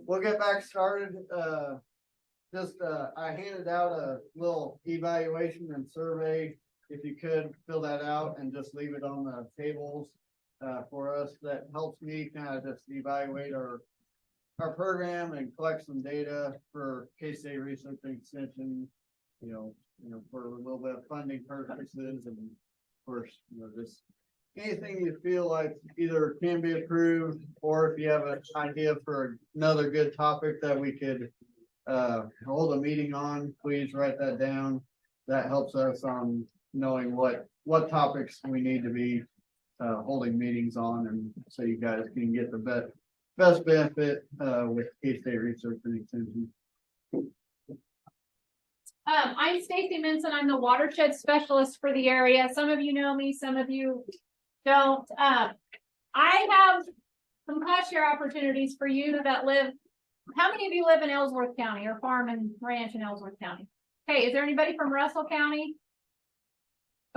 we'll get back started. I handed out a little evaluation and survey. If you could fill that out and just leave it on the tables for us, that helps me kind of just evaluate our program and collect some data for K-State Research and Extension. For a little bit of funding purposes, and of course, just anything you feel like either can be approved, or if you have an idea for another good topic that we could hold a meeting on, please write that down. That helps us on knowing what topics we need to be holding meetings on, and so you guys can get the best benefit with K-State Research and Extension. I'm Stacy Minson. I'm the watershed specialist for the area. Some of you know me, some of you don't. I have some cost share opportunities for you that live. How many of you live in Ellsworth County or farm and ranch in Ellsworth County? Okay, is there anybody from Russell County?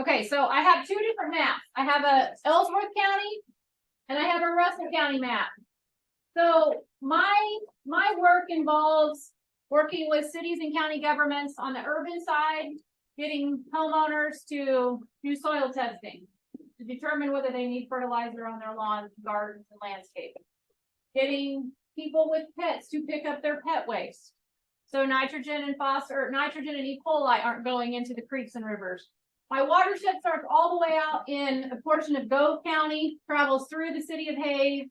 Okay, so I have two different maps. I have a Ellsworth County and I have a Russell County map. So my work involves working with cities and county governments on the urban side, getting homeowners to do soil testing to determine whether they need fertilizer on their lawns, gardens, and landscaping. Getting people with pets to pick up their pet waste, so nitrogen and E. coli aren't going into the creeks and rivers. My watershed starts all the way out in a portion of Gove County, travels through the city of Hayes,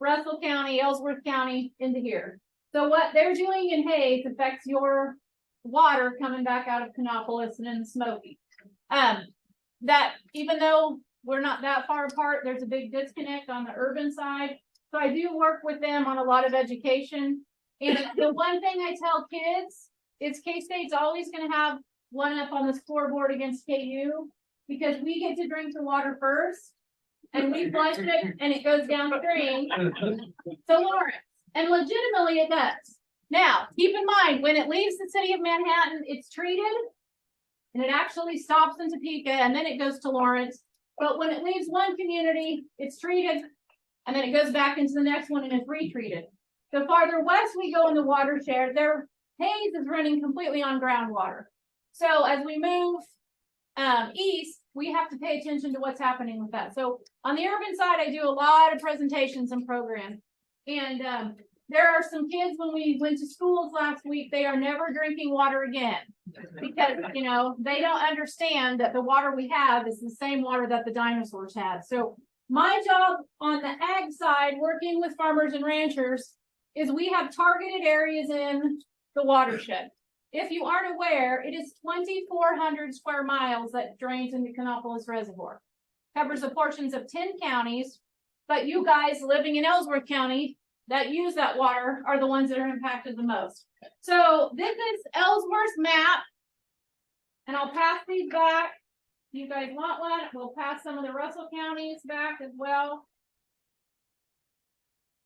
Russell County, Ellsworth County, into here. So what they're doing in Hayes affects your water coming back out of Canopolis and in the Smoky. That even though we're not that far apart, there's a big disconnect on the urban side. So I do work with them on a lot of education. And the one thing I tell kids is K-State's always going to have one up on the scoreboard against KU, because we get to drink the water first and we flush it and it goes downstream to Lawrence. And legitimately it does. Now, keep in mind, when it leaves the city of Manhattan, it's treated and it actually stops in Topeka and then it goes to Lawrence. But when it leaves one community, it's treated and then it goes back into the next one and is retreated. The farther west we go in the watershed, their Hayes is running completely on groundwater. So as we move east, we have to pay attention to what's happening with that. So on the urban side, I do a lot of presentations and programs. And there are some kids, when we went to schools last week, they are never drinking water again, because, they don't understand that the water we have is the same water that the dinosaurs had. So my job on the ag side, working with farmers and ranchers, is we have targeted areas in the watershed. If you aren't aware, it is 2,400 square miles that drains into Canopolis Reservoir. Covers the portions of 10 counties, but you guys living in Ellsworth County that use that water are the ones that are impacted the most. So this is Ellsworth's map, and I'll pass these back. If you guys want one, we'll pass some of the Russell counties back as well.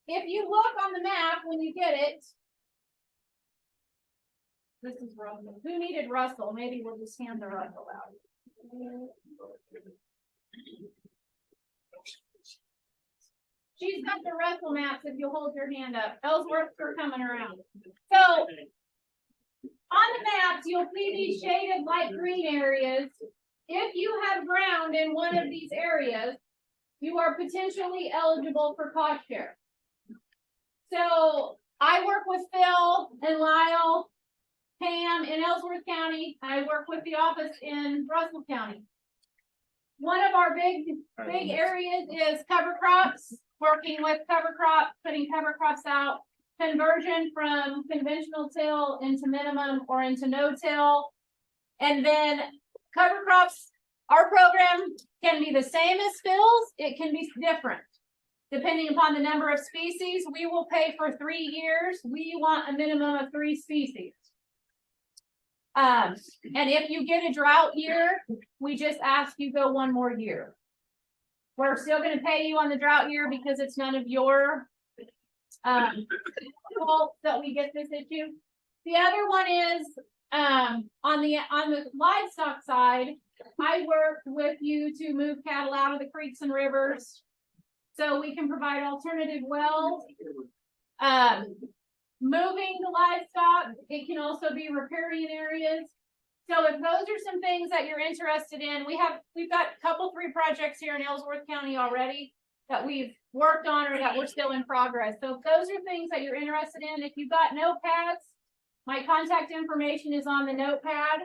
If you look on the map when you get it, this is Russell. Who needed Russell? Maybe we'll just hand the Russell out. She's got the Russell maps if you hold your hand up. Ellsworth are coming around. So on the maps, you'll see these shaded light green areas. If you have ground in one of these areas, you are potentially eligible for cost share. So I work with Phil and Lyle, Pam in Ellsworth County. I work with the office in Russell County. One of our big areas is cover crops, working with cover crop, putting cover crops out, conversion from conventional till into minimum or into no-till. And then cover crops, our program can be the same as Phil's. It can be different. Depending upon the number of species, we will pay for 3 years. We want a minimum of 3 species. And if you get a drought year, we just ask you go 1 more year. We're still going to pay you on the drought year because it's none of your fault that we get this issue. The other one is on the livestock side, I work with you to move cattle out of the creeks and rivers so we can provide alternative wells. moving the livestock. It can also be riparian areas. So if those are some things that you're interested in, we've got a couple, 3 projects here in Ellsworth County already that we've worked on or that we're still in progress. So if those are things that you're interested in, if you've got notepads, my contact information is on the notepad.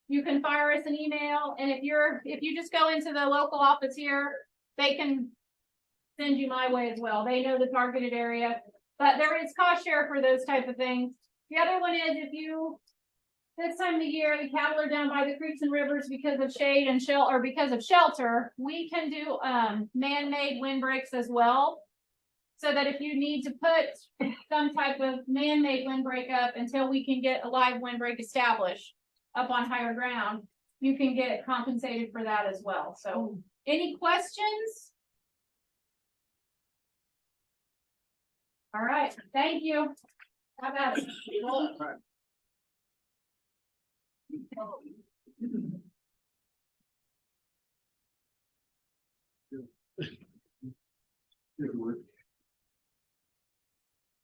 You can fire us an email, and if you just go into the local office here, they can send you my way as well. They know the targeted area, but there is cost share for those type of things. The other one is this time of the year, the cattle are down by the creeks and rivers because of shade and shelter, or because of shelter. We can do man-made windbreaks as well. So that if you need to put some type of man-made windbreak up until we can get a live windbreak established up on higher ground, you can get compensated for that as well. So any questions? All right, thank you. How about it?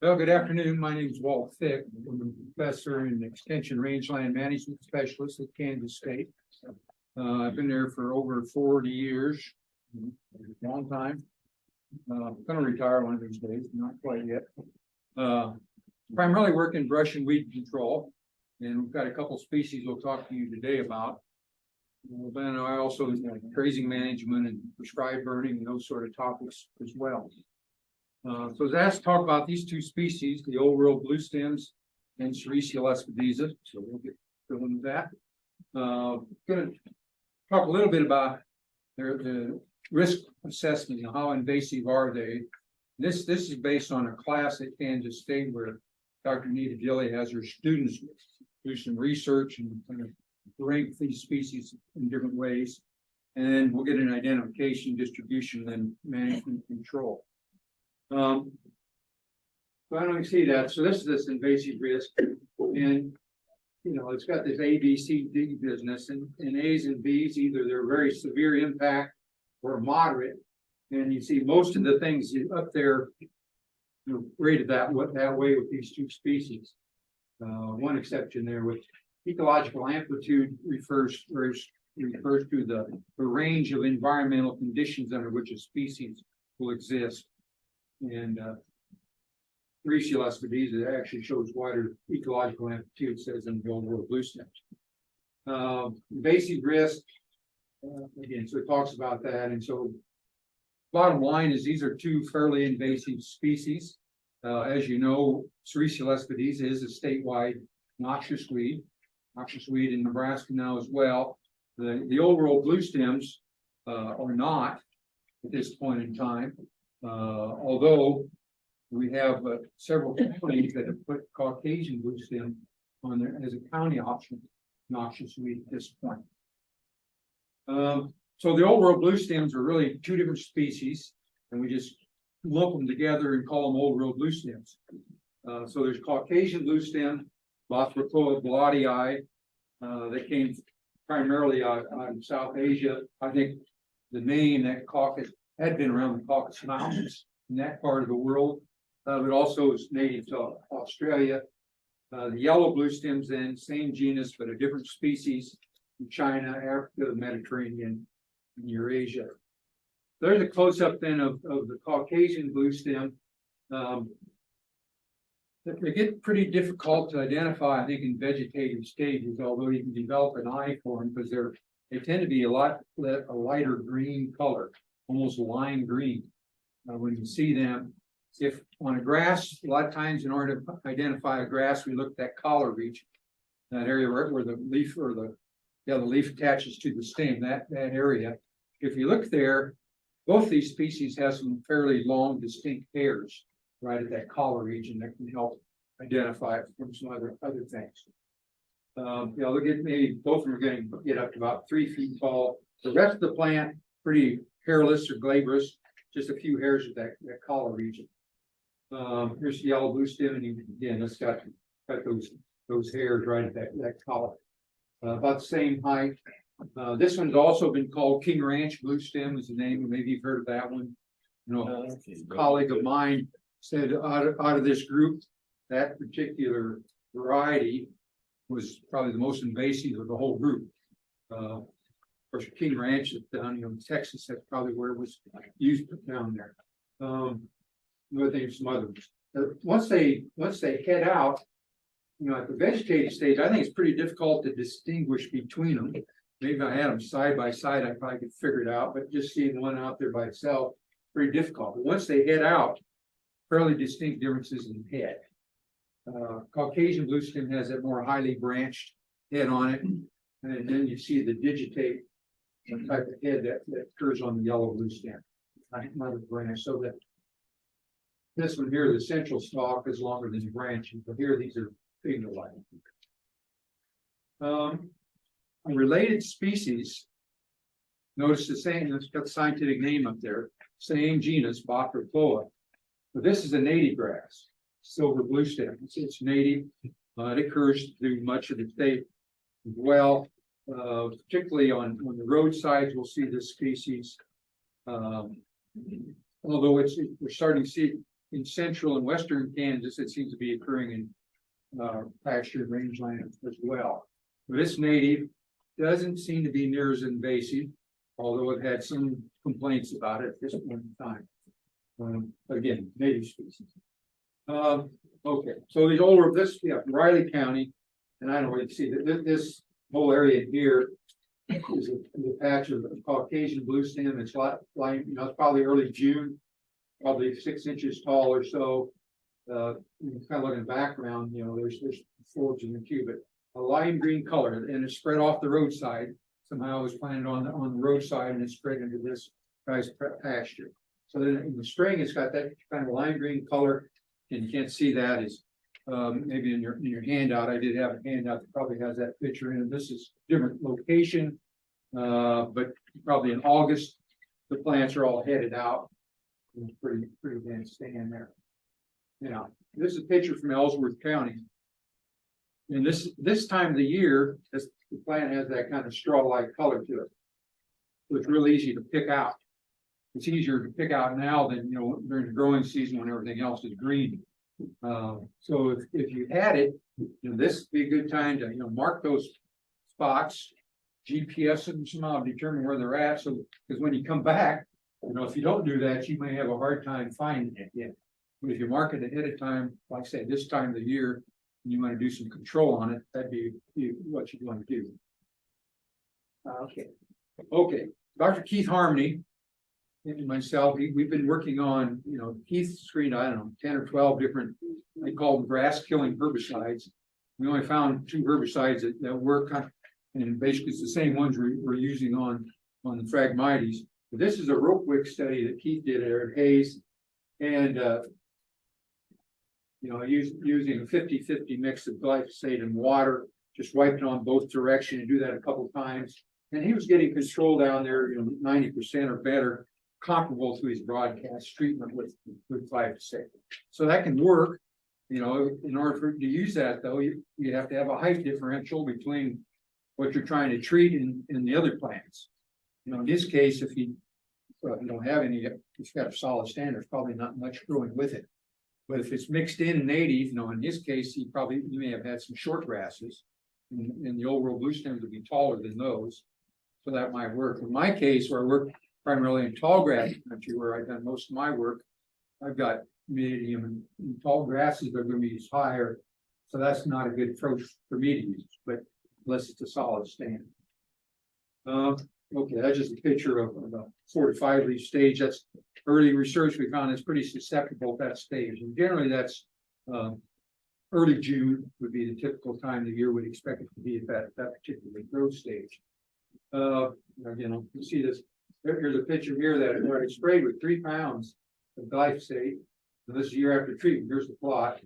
Well, good afternoon. My name is Walt Fick. I'm a professor and extension rangeland management specialist at Kansas State. I've been there for over 40 years, a long time. I'm going to retire one of these days, not quite yet. Primarily work in brush and weed control, and we've got a couple species we'll talk to you today about. Then I also grazing management and prescribed burning and those sort of topics as well. So I was asked to talk about these 2 species, the old world bluestems and Sericea lespedeza. So we'll get going with that. Going to talk a little bit about the risk assessment and how invasive are they. This is based on a class at Kansas State where Dr. Nita Gilly has her students do some research and kind of rank these species in different ways. And then we'll get an identification, distribution, and management control. So I don't see that. So this is this invasive risk, and it's got this A, B, C, D business, and A's and B's, either they're very severe impact or moderate. And you see most of the things up there rated that way with these 2 species. One exception there, with ecological amplitude refers to the range of environmental conditions under which a species will exist. And Sericea lespedeza actually shows wider ecological amplitude, says in the old world bluestems. Invasive risk, again, so it talks about that. And so bottom line is these are 2 fairly invasive species. As you know, Sericea lespedeza is a statewide noxious weed in Nebraska now as well. The old world bluestems are not at this point in time. Although we have several counties that have put Caucasian bluestem on there as a county option, noxious weed at this point. So the old world bluestems are really 2 different species, and we just lump them together and call them old world bluestems. So there's Caucasian bluestem, Bothropoa blattii, that came primarily out of South Asia. I think the name that caucus had been around the Caucasus Mountains in that part of the world, but also is native to Australia. The yellow bluestems, then same genus but a different species in China, Africa, the Mediterranean, and Eurasia. There's a close-up then of the Caucasian bluestem. They get pretty difficult to identify, I think, in vegetative stages, although you can develop an eye for them because they tend to be a lighter green color, almost lime green. When you see them, if on a grass, a lot of times in order to identify a grass, we look at that collar region, that area where the leaf or the leaf attaches to the stem, that area. If you look there, both these species have some fairly long, distinct hairs right at that collar region that can help identify it from some other things. Look at maybe both of them are going to get up to about 3 feet tall. The rest of the plant, pretty hairless or glabrous, just a few hairs at that collar region. Here's the yellow bluestem, and again, it's got those hairs right at that collar. About the same height. This one's also been called King Ranch bluestem is the name. Maybe you've heard of that one. A colleague of mine said out of this group, that particular variety was probably the most invasive of the whole group. Of course, King Ranch down in Texas, that's probably where it was used down there. I think some others. Once they head out, at the vegetative stage, I think it's pretty difficult to distinguish between them. Maybe if I had them side by side, I probably could figure it out, but just seeing one out there by itself, pretty difficult. But once they head out, fairly distinct differences in head. Caucasian bluestem has that more highly branched head on it, and then you see the digitate type of head that occurs on the yellow bluestem. Not a branch, so that this one here, the central stalk, is longer than the branches, but here these are finger-like. A related species, notice the same, it's got the scientific name up there, same genus, Bacroploa. But this is a native grass, silver bluestem. It's native. It occurs through much of the state as well. Particularly on the roadsides, we'll see this species. Although we're starting to see in central and western Kansas, it seems to be occurring in pasture rangeland as well. But it's native, doesn't seem to be near as invasive, although it had some complaints about it at this point in time. But again, native species. Okay, so these older, Riley County, and I don't really see that this whole area here is a patch of Caucasian bluestem. It's like, it's probably early June, probably 6 inches tall or so. Kind of look in the background, there's foliage in the queue, but a lime green color, and it's spread off the roadside. Somehow it was planted on the roadside, and it's spread into this guy's pasture. So then in the spring, it's got that kind of lime green color, and you can't see that is maybe in your handout. I did have a handout that probably has that picture in it. This is different location, but probably in August, the plants are all headed out. It's pretty advanced stand there. This is a picture from Ellsworth County. And this time of the year, the plant has that kind of straw-like color to it. So it's really easy to pick out. It's easier to pick out now than during the growing season when everything else is green. So if you had it, this would be a good time to mark those spots, GPS them somehow, determine where they're at. So because when you come back, if you don't do that, you may have a hard time finding it yet. But if you mark it ahead of time, like I said, this time of the year, and you want to do some control on it, that'd be what you'd want to do. Okay. Dr. Keith Harmony and myself, we've been working on, Keith screened, I don't know, 10 or 12 different, they call them grass killing herbicides. We only found 2 herbicides that work, and basically it's the same ones we're using on the Phragmites. But this is a Ropewick study that Keith did at Hayes, and using a 50-50 mix of glyphosate and water, just wipe it on both directions and do that a couple times. And he was getting control down there, 90% or better, comparable to his broadcast treatment with glyphosate. So that can work. In order to use that, though, you have to have a height differential between what you're trying to treat and the other plants. In this case, if you don't have any, it's got a solid stand, there's probably not much growing with it. But if it's mixed in native, in this case, you may have had some short grasses, and the old world bluestems would be taller than those. So that might work. In my case, where I work primarily in tall grass country, where I've done most of my work, I've got medium and tall grasses that are going to be higher. So that's not a good approach for me to use, but unless it's a solid stand. Okay, that's just a picture of a 4 to 5 leaf stage. That's early research we found is pretty susceptible at that stage. And generally that's early June would be the typical time the year would expect it to be at that particular growth stage. You see this, here's a picture here that where I sprayed with 3 pounds of glyphosate. And this is year after treatment. Here's the plot.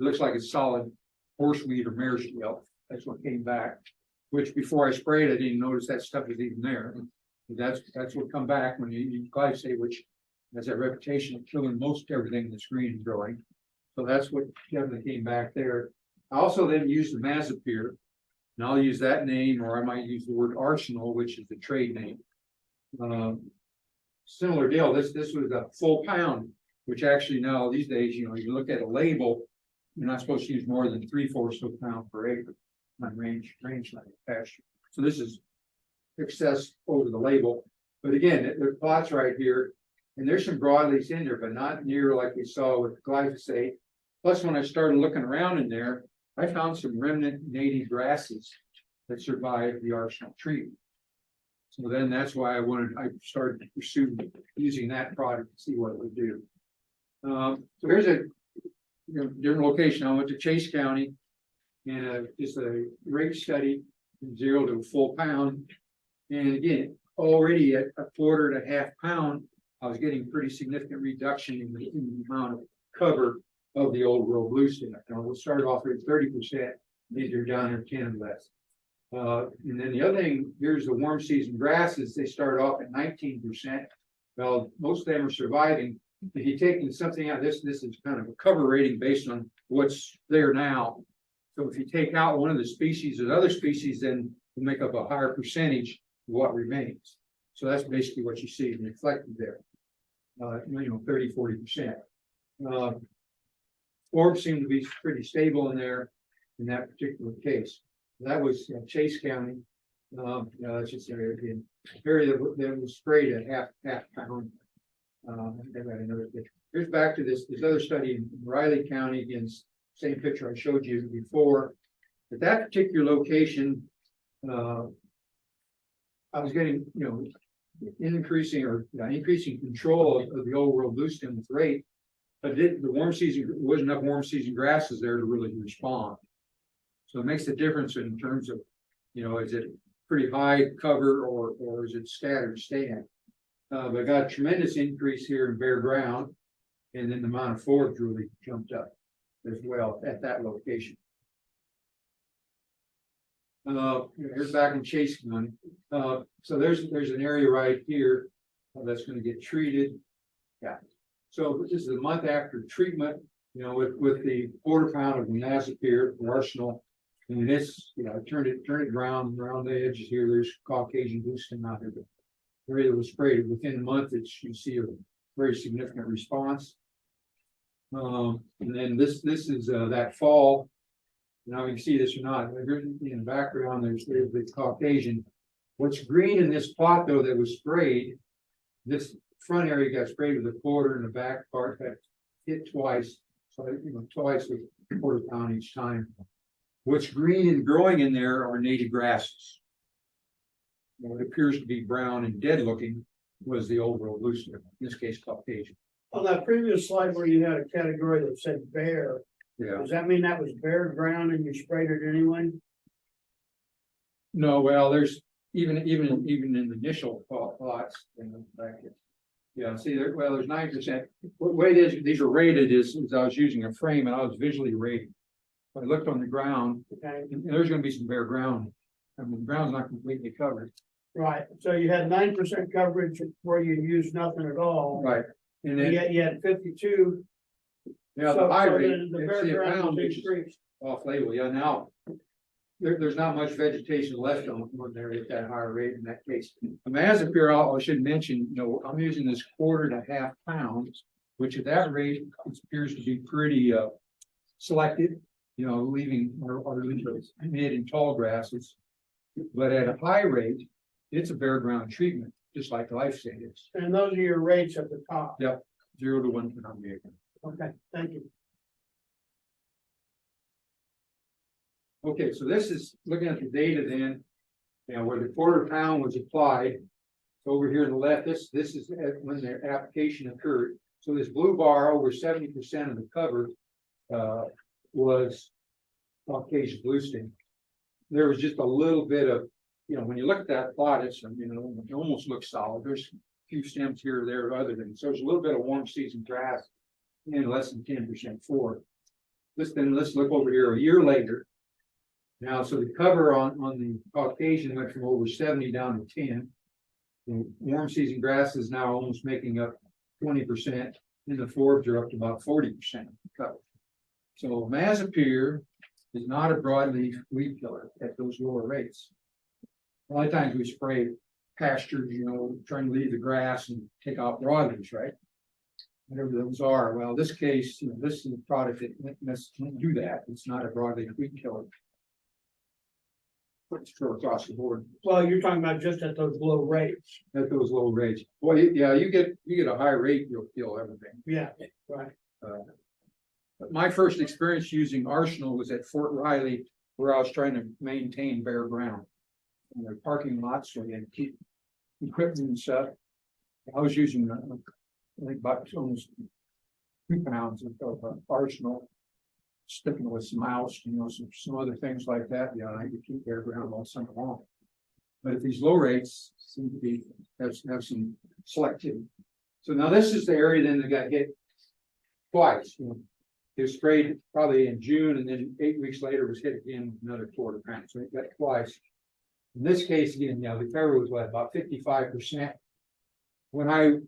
It looks like it's solid horseweed or mare's tail. That's what came back. Which before I sprayed, I didn't notice that stuff was even there. That's what come back when you use glyphosate, which has that reputation of killing most everything that's green and growing. So that's what definitely came back there. I also then used the Mazapir, and I'll use that name, or I might use the word arsenal, which is the trade name. Similar deal. This was a full pound which actually now these days, you know, you look at a label, you're not supposed to use more than 3/4 of a pound per acre on range land pasture. So this is excess over the label. But again, there are plots right here, and there's some broadleafs in there, but not near like we saw with glyphosate. Plus, when I started looking around in there, I found some remnant native grasses that survived the arsenal treatment. So then that's why I started to pursue using that product to see what it would do. So here's a different location. I went to Chase County and just a rate study from 0 to a full pound. And again, already at a 1/4 to 1/2 pound, I was getting pretty significant reduction in the amount of cover of the old world bluestem. We'll start off at 30%. These are down here 10 or less. And then the other thing, here's the warm season grasses. They start off at 19%. Well, most of them are surviving. If you're taking something out, this is kind of a cover rating based on what's there now. So if you take out one of the species or other species, then you make up a higher percentage of what remains. So that's basically what you see reflected there. 30, 40%. Forbs seem to be pretty stable in there in that particular case. That was Chase County. That's just an area that was sprayed at half pound. Here's back to this other study in Riley County. Again, same picture I showed you before. At that particular location, I was getting, increasing control of the old world bluestem with rate, but the warm season wasn't enough warm season grasses there to really respond. So it makes a difference in terms of, is it pretty high cover or is it scattered stand? But I got a tremendous increase here in bare ground, and then the amount of forbs really jumped up as well at that location. Here's back in Chase County. So there's an area right here that's going to get treated. Yeah. So this is a month after treatment, with the 1/4 pound of Invasive arsenal. And this, turn it around the edges here. There's Caucasian bluestem out here. The area that was sprayed within a month, you see a very significant response. And then this is that fall. Now you can see this or not. In the background, there's the Caucasian. What's green in this plot though that was sprayed, this front area got sprayed with a 1/4 and the back part got hit twice. So twice with 1/4 pound each time. What's green and growing in there are native grasses. What appears to be brown and dead looking was the old world bluestem, in this case Caucasian. On that previous slide where you had a category that said bare, Yeah. does that mean that was bare ground and you sprayed it anyway? No, well, there's even in the initial plots. Yeah, see there. Well, there's 9%. The way these are rated is I was using a frame and I was visually rating. I looked on the ground, Okay, and there's going to be some bare ground. I mean, the ground's not completely covered. right. So you had 9% coverage where you used nothing at all. Right. And And then, yet you had 52. yeah, So the high rate, the bare see a ground pound, was which is increased. off label. Yeah, now there's not much vegetation left on there at that higher rate in that case. Invasive, I should mention, I'm using this 1/4 to 1/2 pounds, which at that rate appears to be pretty selective, leaving our mid and tall grasses. But at a high rate, it's a bare ground treatment, just like glyphosate is. And those are your rates at the top. Yep, 0 to 1 pound per acre. Okay, thank you. Okay, so this is looking at the data then, where the 1/4 pound was applied. So over here on the left, this is when the application occurred. So this blue bar, over 70% of the cover was Caucasian bluestem. There was just a little bit of, when you look at that plot, it's, it almost looks solid. There's a few stems here or there other than, so there's a little bit of warm season grass and less than 10% forward. Let's look over here a year later. Now, so the cover on the Caucasian went from over 70 down to 10. The warm season grass is now almost making up 20%, and the forbs are up to about 40% cover. So Mazapir is not a broadleaf weed killer at those lower rates. A lot of times we spray pastures, trying to leave the grass and take out broadleaves, right? whatever those are. Well, this case, this is a product that doesn't do that. It's not a broadleaf weed killer. It's for across the board Well, you're talking about just at those low rates. at those low rates. Well, yeah, you get a high rate, you'll kill everything. Yeah, right. But my first experience using Arsenal was at Fort Riley, where I was trying to maintain bare ground. In the parking lots, so you had to keep equipment and stuff. I was using, I think about almost 2 pounds of Arsenal, sticking with some mouse, some other things like that. Yeah, I could keep bare ground all summer long. But at these low rates, seem to have some selectivity. So now this is the area then that got hit twice. It was sprayed probably in June, and then 8 weeks later was hit again with another 1/4 pound. So it got twice. In this case, again, the cover was about 55%. When I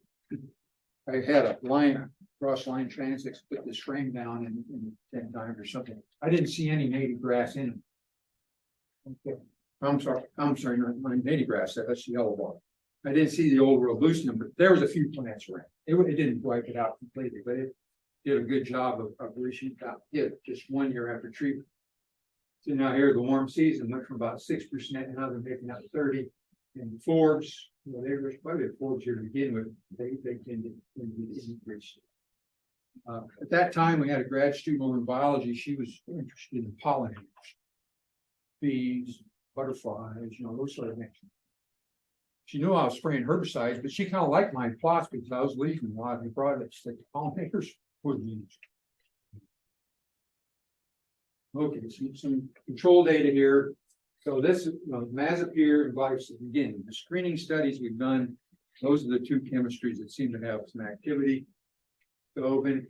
had a cross line transits, put this frame down in 10 times or something, I didn't see any native grass in it. Okay. I'm sorry, not native grass, that's the yellow bar. I didn't see the old world Bluestem, but there was a few plants around. It didn't wipe it out completely, but it did a good job of reaching out. Just 1 year after treatment. So now here, the warm season went from about 6%, now they're making out 30. And Forbes, they were probably at Forbes here to begin with, they tended to increase. At that time, we had a grad student over in biology. She was interested in pollinators, bees, butterflies, those sort of things. She knew I was spraying herbicides, but she kind of liked my plots because I was leaving a lot of the products that the pollinators would use. Okay, some control data here. So this is Mazapir and glyphosate. Again, the screening studies we've done, those are the 2 chemistries that seem to have some activity. So in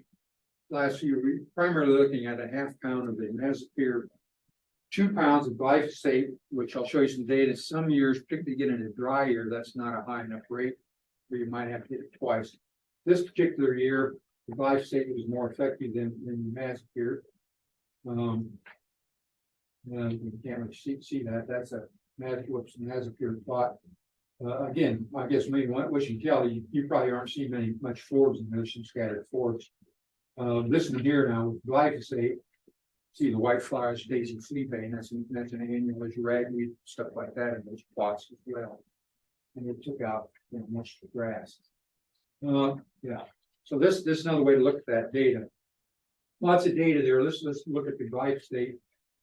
last year, we primarily looking at a 1/2 pound of the Mazapir, 2 pounds of glyphosate, which I'll show you some data. Some years, particularly getting a dry year, that's not a high enough rate, where you might have to hit it twice. This particular year, the glyphosate was more effective than the Mazapir. You can't really see that. That's a Mazapir plot. Again, I guess maybe what you can tell, you probably aren't seeing much Forbes, and there's some scattered Forbes. This one here now with glyphosate, see the white flowers, daisy flea bane, that's an annual ragweed, stuff like that in those plots as well. And it took out much of the grass. Yeah. So this is another way to look at that data. Lots of data there. Let's look at the glyphosate.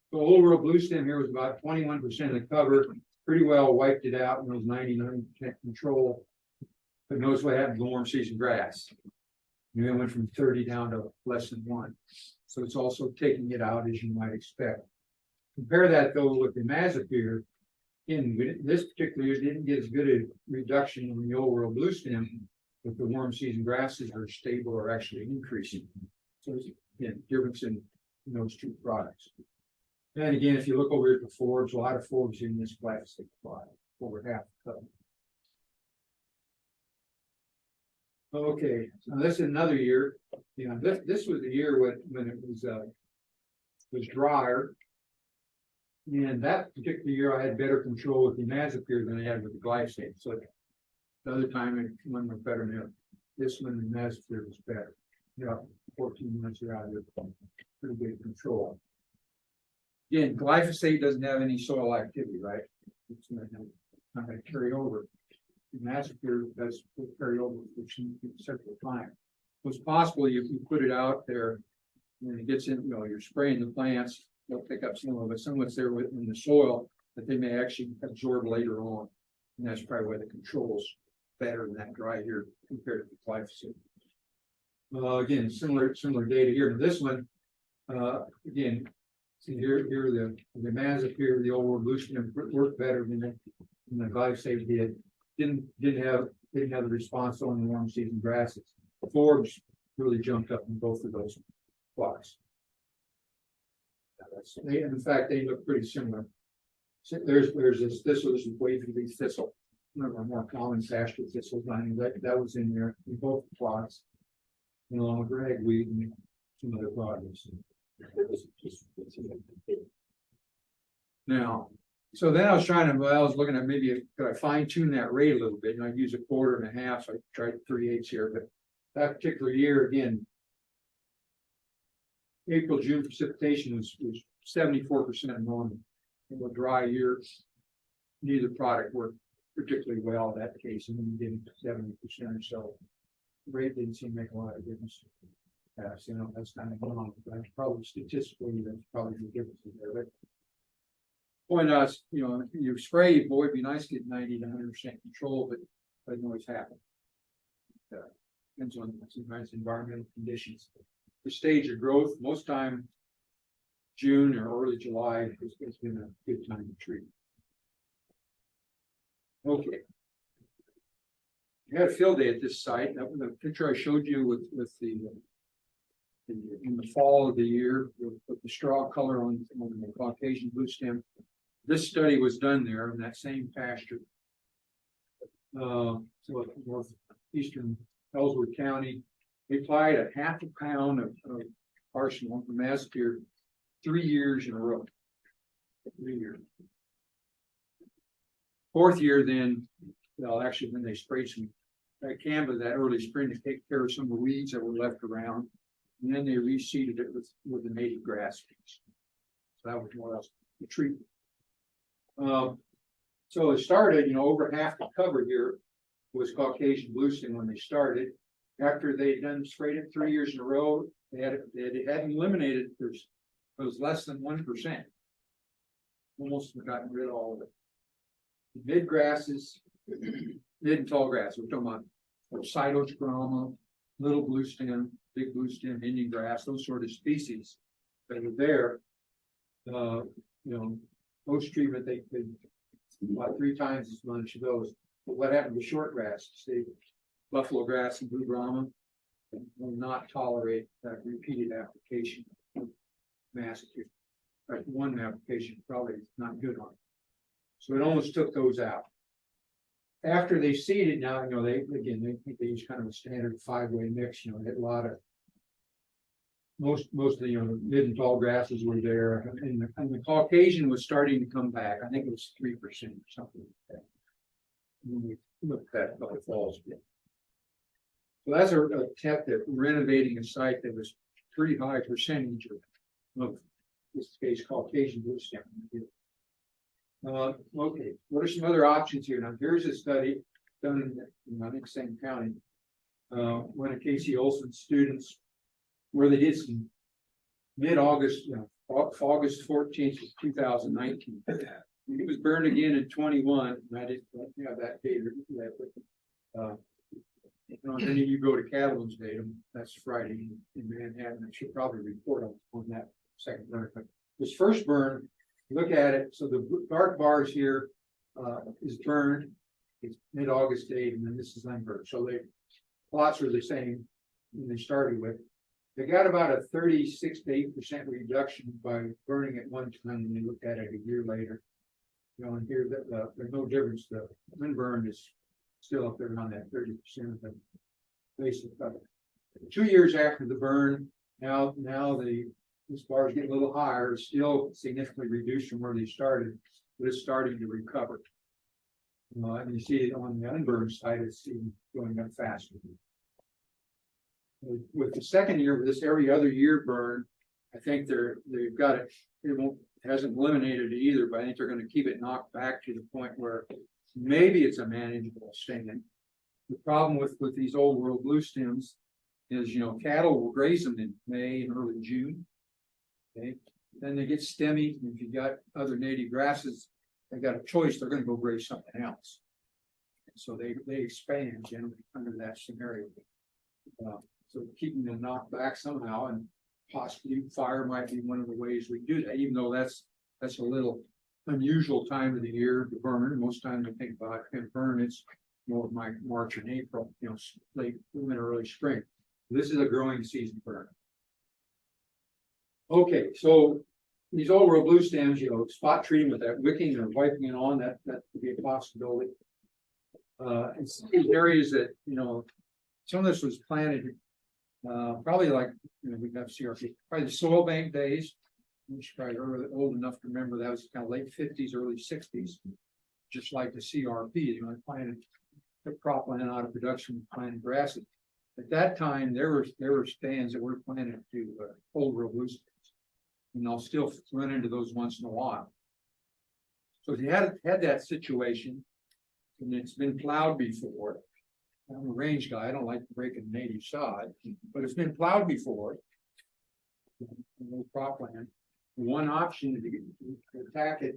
So overall Bluestem here was about 21% of the cover, pretty well wiped it out, and it was 99% control. But notice what happened to the warm season grass. It went from 30 down to less than 1. So it's also taking it out, as you might expect. Compare that though with the Mazapir. In this particular year, didn't get as good a reduction in the overall Bluestem, but the warm season grasses are stable or actually increasing. So there's difference in those 2 products. And again, if you look over at the Forbes, a lot of Forbes in this glyphosate plot, over half the cover. Okay, so this is another year. This was the year when it was drier. And that particular year, I had better control with the Mazapir than I had with the glyphosate. So the other time, one was better than this one, the Mazapir was better. 14 months you're out of it, pretty good control. Again, glyphosate doesn't have any soil activity, right? It's not going to carry over. The Mazapir does carry over for several times. So it's possible if you put it out there and it gets in, you're spraying the plants, they'll pick up some of it. Some of it's there in the soil that they may actually absorb later on. And that's probably why the control's better in that dry year compared to the glyphosate. Again, similar data here. This one, again, see here the Mazapir, the old Bluestem worked better than the glyphosate did. Didn't have the response on the warm season grasses. Forbes really jumped up in both of those plots. In fact, they look pretty similar. So there's this was wavy thistle, one of our more common pasture thistles. That was in there in both plots, along with ragweed and some other products. Now, so then I was looking at maybe could I fine tune that rate a little bit, and I'd use 1/4 and 1/2, so I tried 3/8 here, but that particular year, again, April, June precipitation was 74% normal. In a dry year, neither product worked particularly well in that case, and then we did 70% or so. Rate didn't seem to make a lot of difference. So, that's kind of wrong. That's probably statistically, that's probably the difference there. But point out, you spray, boy, it'd be nice to get 90 to 100% control, but it doesn't always happen. Depends on sometimes environmental conditions. The stage of growth, most time June or early July has been a good time to treat. Okay. We had a field day at this site. That was the picture I showed you with the in the fall of the year with the straw color on the Caucasian bluestem. This study was done there in that same pasture. So northeastern Ellsworth County, they applied a half a pound of arsenal from Masphere 3 years in a row. 3 years. Fourth year, then, well, actually, when they sprayed some canvas that early spring to take care of some of the weeds that were left around, and then they reseeded it with the native grass. So that was more or less the treatment. So it started, over half the cover here was Caucasian bluestem when they started. After they had done sprayed it 3 years in a row, they hadn't eliminated. It was less than 1%. Almost gotten rid of all of it. The mid grasses, mid and tall grass. We're talking about cytosporama, little bluestem, big bluestem, Indian grass, those sort of species that are there. Post treatment they about 3 times as much of those. But what happened to short grass? Say buffalo grass and blue brahma will not tolerate that repeated application of massacre. Right, one application probably is not good on it. So it almost took those out. After they seeded, now they use kind of a standard 5-way mix. They had a lot of most of the mid and tall grasses were there, and the Caucasian was starting to come back. I think it was 3% or something like that. When we looked at the falls. So that's a attempt at renovating a site that was pretty high percentage of this case Caucasian bluestem. Okay, what are some other options here? Now here's a study done in I think same county. One of Casey Olson's students, where they did some mid-August, August 14th, 2019. It was burned again in 21. And I didn't have that data. If any of you go to Cattleman's datum, that's Friday in Manhattan. I should probably report on that second burn. But this first burn, look at it. So the dark bars here is burned. It's mid-August date, and then this is unburned. So the plots are the same when they started with. They got about a 36 to 8% reduction by burning it one time, and they looked at it a year later. And here there's no difference. The unburned is still up there around that 30% of the basic cover. 2 years after the burn, now this bar is getting a little higher. It's still significantly reduced from where they started, but it's starting to recover. And you see it on the unburned side, it's even going up faster. With the second year, with this every other year burn, I think they've got it. It hasn't eliminated it either, but I think they're going to keep it knocked back to the point where maybe it's a manageable stand. The problem with these old world bluestems is, cattle will graze them in May and early June. Okay, then they get stemmy. And if you got other native grasses, they got a choice. They're going to go graze something else. So they expand generally under that scenario. So keeping them knocked back somehow, and possibly fire might be one of the ways we do that. Even though that's a little unusual time of the year to burn. Most times I think about it, burn, it's more like March and April, late winter, early spring. This is a growing season burn. Okay, so these old world bluestems, spot treating with that wicking or wiping it on, that could be a possibility. And some of these areas that, some of this was planted probably like, we have CRP, probably the soil bank days. I'm probably old enough to remember that was kind of late 50s, early 60s, just like the CRP, planted, took cropland out of production, planted grasses. At that time, there were stands that were planted to old world bluestems. And I'll still run into those once in a while. So if you had that situation, and it's been plowed before, I'm a range guy, I don't like breaking native sod, but it's been plowed before. No cropland. One option to attack it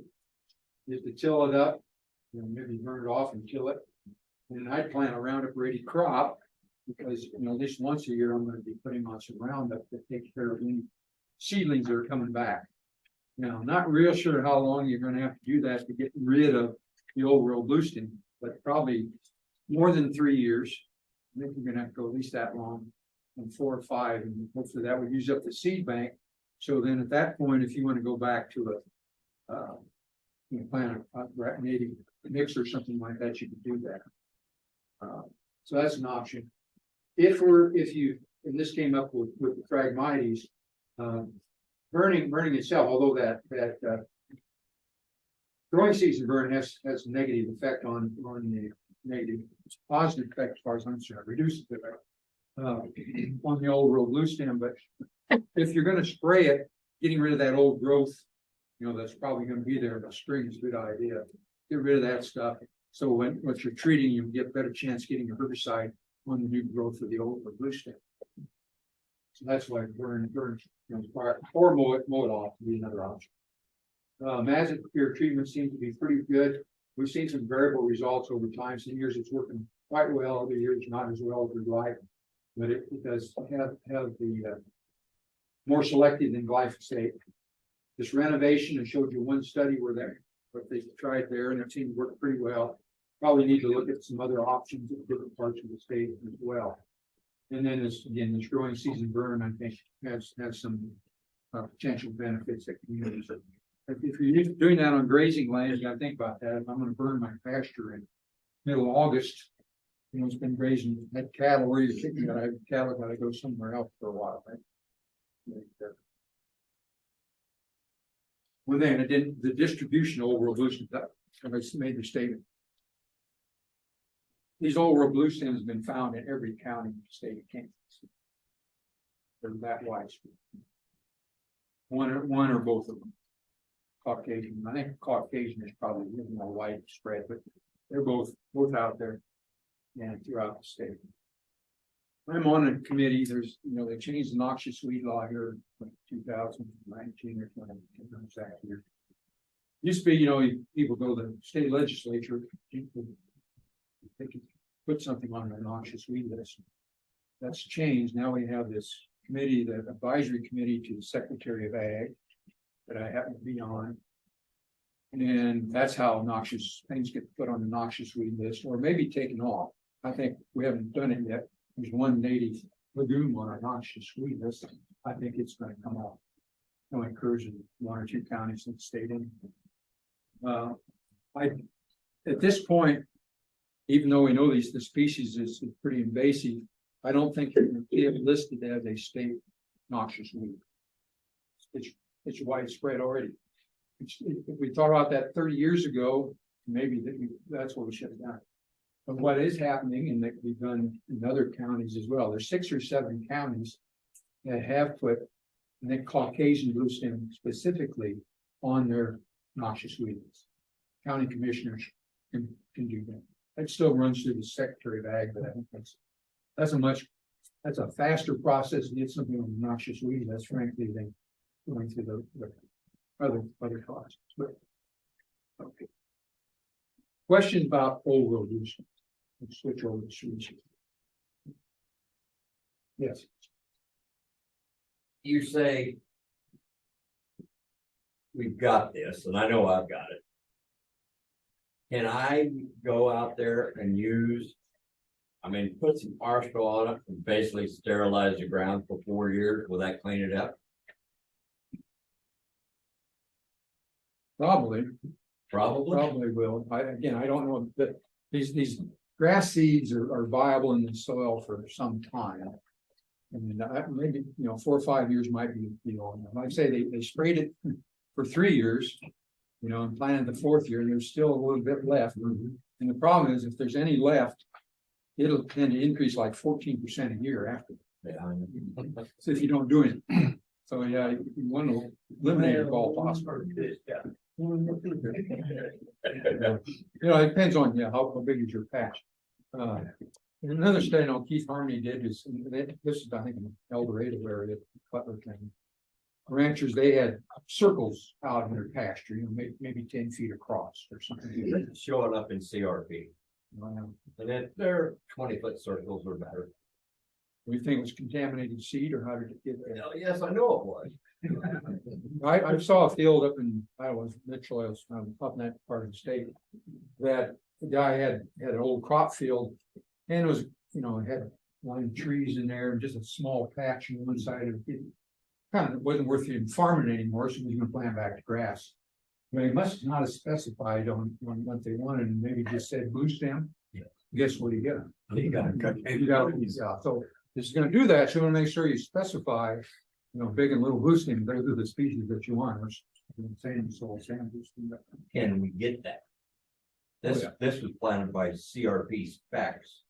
is to till it up, maybe burn it off and kill it. And I'd plant a Roundup Ready crop because, at least once a year, I'm going to be putting on some Roundup to take care of any seedlings that are coming back. Now, I'm not real sure how long you're going to have to do that to get rid of the old world bluestem, but probably more than 3 years. I think you're going to have to go at least that long, and 4 or 5, and hopefully that would use up the seed bank. So then at that point, if you want to go back to plant a native mix or something like that, you can do that. So that's an option. And this came up with the Phragmites, burning itself, although that growing season burn has a negative effect on the negative, it's a positive effect as far as I'm concerned, reduces the on the old world bluestem. But if you're going to spray it, getting rid of that old growth, that's probably going to be there in the spring is a good idea. Get rid of that stuff. So what you're treating, you get a better chance getting a herbicide on the new growth of the old bluestem. So that's why burn, or mow it off would be another option. Magic peer treatment seems to be pretty good. We've seen some variable results over time. Some years it's working quite well, other years not as well as we'd like, but it does have the more selective than glyphosate. This renovation, I showed you one study where what they tried there, and it seemed to work pretty well. Probably need to look at some other options in different parts of the state as well. And then this growing season burn, I think, has some potential benefits that can use it. If you're doing that on grazing land, you got to think about that. If I'm going to burn my pasture in middle of August, it's been grazing that cattle, where you're kicking it, cattle got to go somewhere else for a while, right? Well, then it didn't. The distribution of old world bluestem. I made the statement. These old world bluestems have been found in every county in the state of Kansas. They're that widespread. One or both of them. Caucasian. I think Caucasian is probably a little more widespread, but they're both out there and throughout the state. I'm on a committee. There's, they changed the noxious weed law here in 2019 or 20 exact year. Used to be, people go to the state legislature, they can put something on the noxious weed list. That's changed. Now we have this committee, the advisory committee to the Secretary of Ag that I happen to be on. And that's how noxious things get put on the noxious weed list, or maybe taken off. I think we haven't done it yet. There's one native legume on our noxious weed list. I think it's going to come off. No incursion in 1 or 2 counties in the state. At this point, even though we know the species is pretty invasive, I don't think it can be listed as a state noxious weed. It's widespread already. If we thought about that 30 years ago, maybe that's what we should have done. But what is happening, and that we've done in other counties as well, there's 6 or 7 counties that have put, I think, Caucasian bluestem specifically on their noxious weeds. County commissioners can do that. That still runs through the Secretary of Ag, but I think that's a faster process to get something on the noxious weed. That's frankly than going through the other costs. But, okay. Question about old world bluestem. Let's switch over to Sericea. Yes. You say we've got this, and I know I've got it. Can I go out there and put some Arsenal on it and basically sterilize the ground for 4 years? Will that clean it up? Probably will. I don't know that these grass seeds are viable in the soil for some time. I mean, maybe 4 or 5 years might be long. Like I say, they sprayed it for 3 years, and planted the 4th year, and there's still a little bit left. And the problem is, if there's any left, it'll tend to increase like 14% a year after. Yeah, I know. So if you don't do it. So yeah, you want to eliminate it all possible. You know, it depends on, yeah, how big is your patch. Another study on Keith Harmony did is, this is, I think, in El Dorado area, Butler County. Ranchers, they had circles out in their pasture, you know, maybe 10 feet across or something. Showing up in CRP, Wow. and then they're 20-foot circles or better. We think it was contaminated seed, or how did it get there? Oh, yes, I know it was. I saw a field up in, I was Mitchell, I was up in that part of the state. That the guy had an old crop field, and it was, you know, it had line of trees in there, and just a small patch on one side of it. Kind of wasn't worth even farming anymore, so he was gonna plant back to grass. But he must not have specified on what they wanted, and maybe just said Bluestem. Yeah. Guess what he got? You got You got, yeah, so if you're gonna do that, you wanna make sure you specify, you know, big and little Bluestem, those are the species that you want, which I'm saying, so sand Bluestem. Can we get that? This, Oh, yeah. this was planted by CRP specs,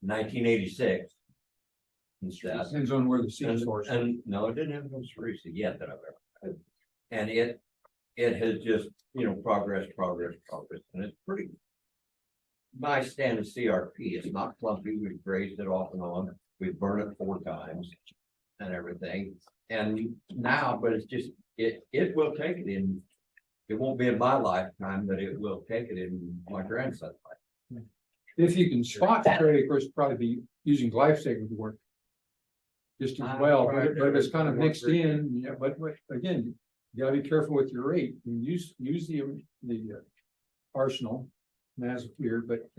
1986. Instead. Depends on where the seed source. And no, it didn't have no Sericea yet that I've ever had. And it has just, you know, progress, and it's pretty. My stand of CRP, it's not clumpy, we've grazed it off and on, we've burned it 4 times. And everything, and now, but it's just, it will take it in. It won't be in my lifetime, but it will take it in my grandson's life. If you can spot spray, of course, probably be using glyphosate would work. Just as well, but if it's kind of mixed in, yeah, but again, you gotta be careful with your rate. You use the arsenal, Mazapir, but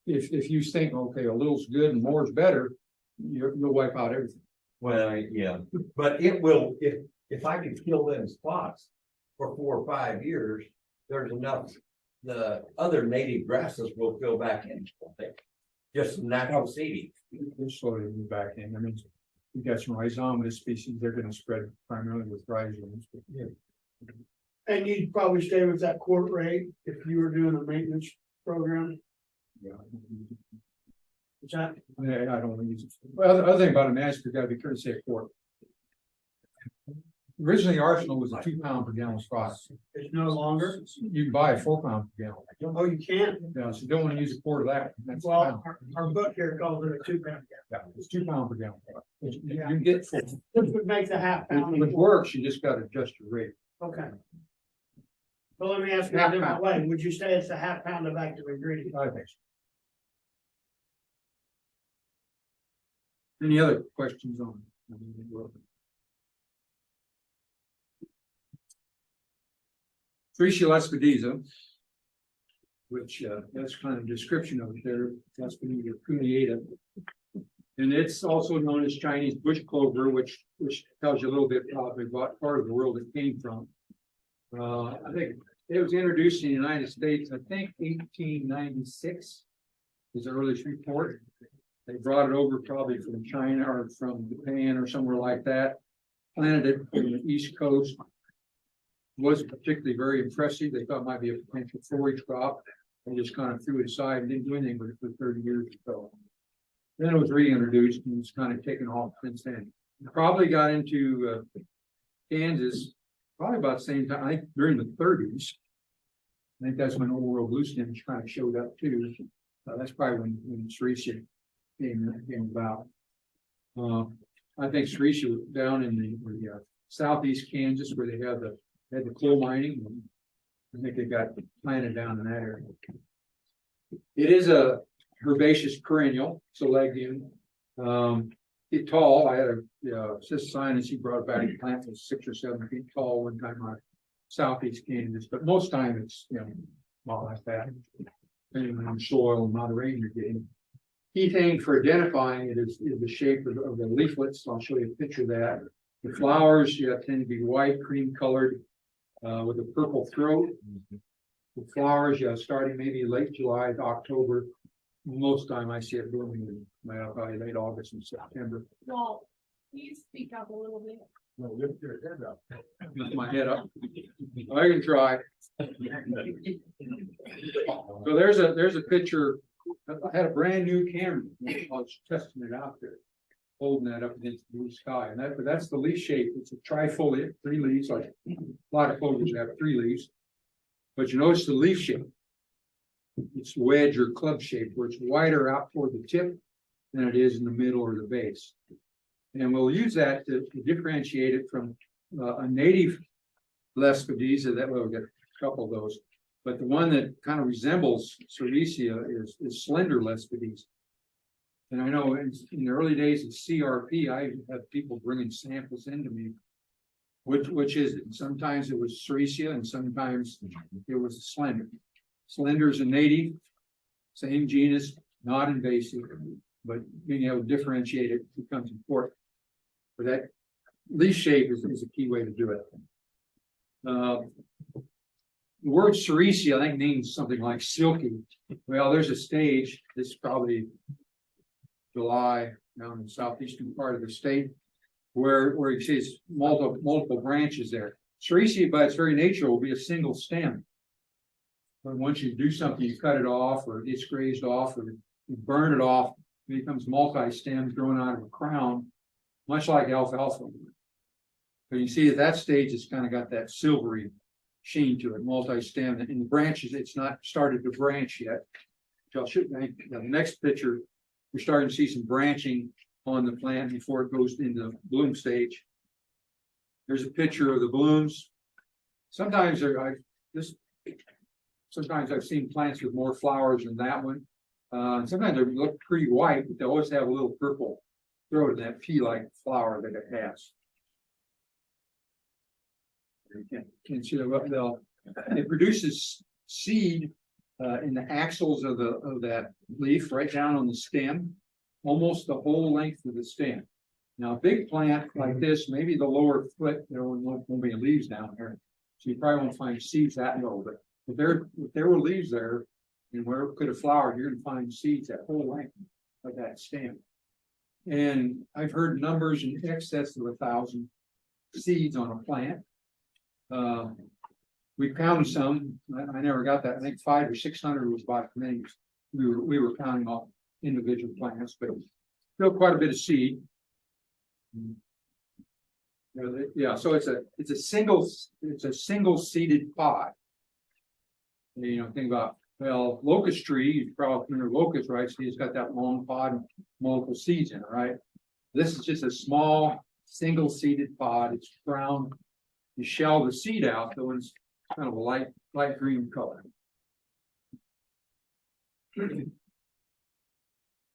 if you think, okay, a little's good and more's better, you'll wipe out everything. Well, yeah, but it will, if I can kill them spots for 4 or 5 years, there's enough. The other native grasses will fill back in, won't they? Just natural seeding. They're slowly move back in. I mean, you got some rhizomatous species, they're gonna spread primarily with rhizomes. But yeah. And you'd probably stay with that quart rate if you were doing a maintenance program. Yeah. Is that, I don't want to use it. Well, the other thing about a mask, you gotta be careful to say a quart. Originally, Arsenal was a 2 pound per gallon spot. it's no longer? You can buy a 4 pound per gallon. Oh, you can't? Yeah, so you don't want to use a quart of that. That's a Well, pound. our book here calls it a 2 pound. Yeah, it's 2 pound per gallon. You can get full. This would make the half pound. If it works, you just gotta adjust your rate. Okay. So let me ask you a different way. Would you say it's a half pound of active ingredient? I think so. Any other questions on? Sericea Lespedeza, which that's kind of description of it there, Lespedeza cuneata. And it's also known as Chinese bush clover, which tells you a little bit probably what part of the world it came from. I think it was introduced in the United States, I think 1896 is the earliest report. They brought it over probably from China or from Japan or somewhere like that. Planted it on the East Coast. Wasn't particularly very impressive. They thought it might be a potential forage crop. They just kind of threw it aside and didn't do anything with it for 30 years or so. Then it was reintroduced and it's kind of taken off since then. Probably got into Kansas probably about the same time, I think during the 30s. I think that's when Old World Bluestem kind of showed up too. That's probably when Sericea came about. I think Sericea was down in the southeast Kansas where they had the coal mining. I think they got planted down in that area. It is a herbaceous perennial, so legume. It's tall. I had a scientist, he brought it back. The plant was 6 or 7 feet tall one time on southeast Kansas, but most time it's, you know, not like that. Depending on soil and amount of rain you're getting. Key thing for identifying it is the shape of the leaflets. I'll show you a picture of that. The flowers tend to be white, cream colored, with a purple throat. The flowers, starting maybe late July to October. Most time I see it blooming in probably late August and September. Well, please speak up a little bit. No, lift your head up. Lift my head up. I can try. So there's a picture I had a brand new camera. I was testing it out there, holding that up against the blue sky, and that's the leaf shape. It's a trifoliate, 3 leaves, like a lot of foliage have 3 leaves. But you notice the leaf shape. It's wedge or club shape, where it's wider out toward the tip than it is in the middle or the base. And we'll use that to differentiate it from a native Lespedeza. That we'll get a couple of those. But the one that kind of resembles Sericea is slender Lespedeza. And I know in the early days of CRP, I had people bringing samples into me. Which is it? Sometimes it was Sericea and sometimes it was slender. Slender is a native, same genus, not invasive, but being able to differentiate it becomes important. But that leaf shape is a key way to do it. The word Sericea, I think, means something like silky. Well, there's a stage, this is probably July down in the southeastern part of the state, where you see it's multiple branches there. Sericea, by its very nature, will be a single stem. But once you do something, you cut it off, or it's grazed off, or you burn it off, it becomes multi-stems growing out of a crown, much like alfalfa. But you see at that stage, it's kind of got that silvery sheen to it, multi-stem. And the branches, it's not started to branch yet. So I'll show you the next picture. We're starting to see some branching on the plant before it goes into bloom stage. There's a picture of the blooms. Sometimes I've seen plants with more flowers than that one. Sometimes they look pretty white, but they always have a little purple throat in that pea-like flower that it has. You can't see it produces seed in the axils of that leaf, right down on the stem, almost the whole length of the stem. Now, a big plant like this, maybe the lower foot, there won't be leaves down there, so you probably won't find seeds that low. But if there were leaves there, and where it could have flowered, you're going to find seeds that whole length of that stem. And I've heard numbers in excess of 1,000 seeds on a plant. We counted some. I never got that. I think 500 or 600 was about as many. We were counting all individual plants, but still quite a bit of seed. Yeah, so it's a single seeded pod. And, think about, well, locust tree, you probably remember locust, right? So it's got that long pod and multiple seeds in it, right? This is just a small single seeded pod. It's brown. You shell the seed out, though it's kind of a light green color.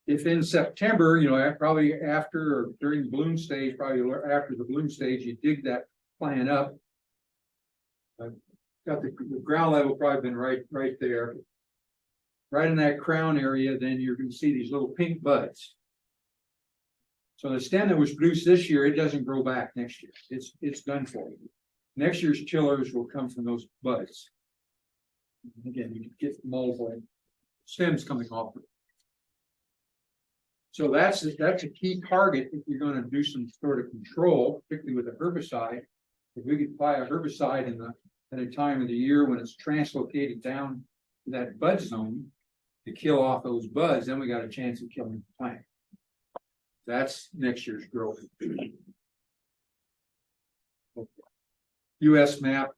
If in September, probably after or during the bloom stage, probably after the bloom stage, you dig that plant up. Got the ground level probably been right there. Right in that crown area, then you're going to see these little pink buds. So the stem that was produced this year, it doesn't grow back next year. It's done for you. Next year's chillers will come from those buds. Again, you can get multiple stems coming off. So that's a key target if you're going to do some sort of control, particularly with a herbicide. If we could apply a herbicide at a time of the year when it's translocated down to that bud zone to kill off those buds, then we got a chance of killing the plant. That's next year's growth. U.S. map.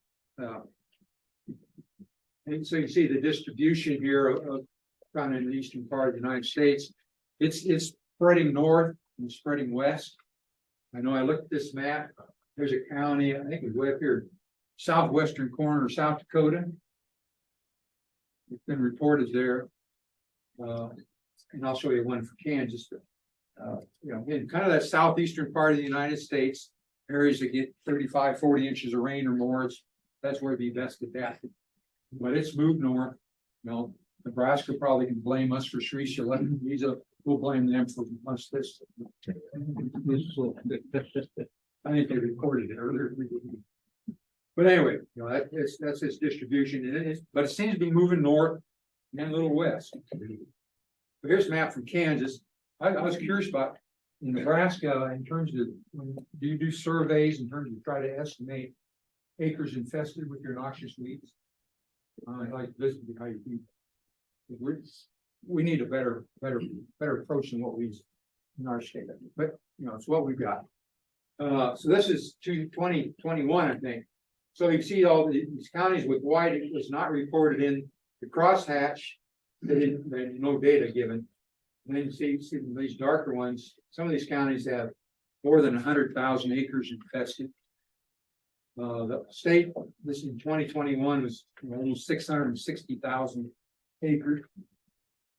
And so you see the distribution here of kind of in the eastern part of the United States. It's spreading north and spreading west. I know I looked at this map. There's a county, I think it's way up here, southwestern corner of South Dakota. It's been reported there. And I'll show you one for Kansas. In kind of that southeastern part of the United States, areas that get 35, 40 inches of rain or more, that's where it'd be best adapted. But it's moved north. Nebraska probably can blame us for Sericea. We'll blame them for us this. I think they recorded it earlier. But anyway, that's its distribution. But it seems to be moving north and a little west. But here's a map from Kansas. I was curious about in Nebraska in terms of, do you do surveys in terms of try to estimate acres infested with your noxious weeds? I'd like to visit how you do. we need a better approach than what we use in our state, but, you know, it's what we've got. So this is 2021, I think. So you see all these counties with white, it was not reported in the crosshatch. There's no data given. And then you see these darker ones, some of these counties have more than 100,000 acres infested. The state, this in 2021 was almost 660,000 acres.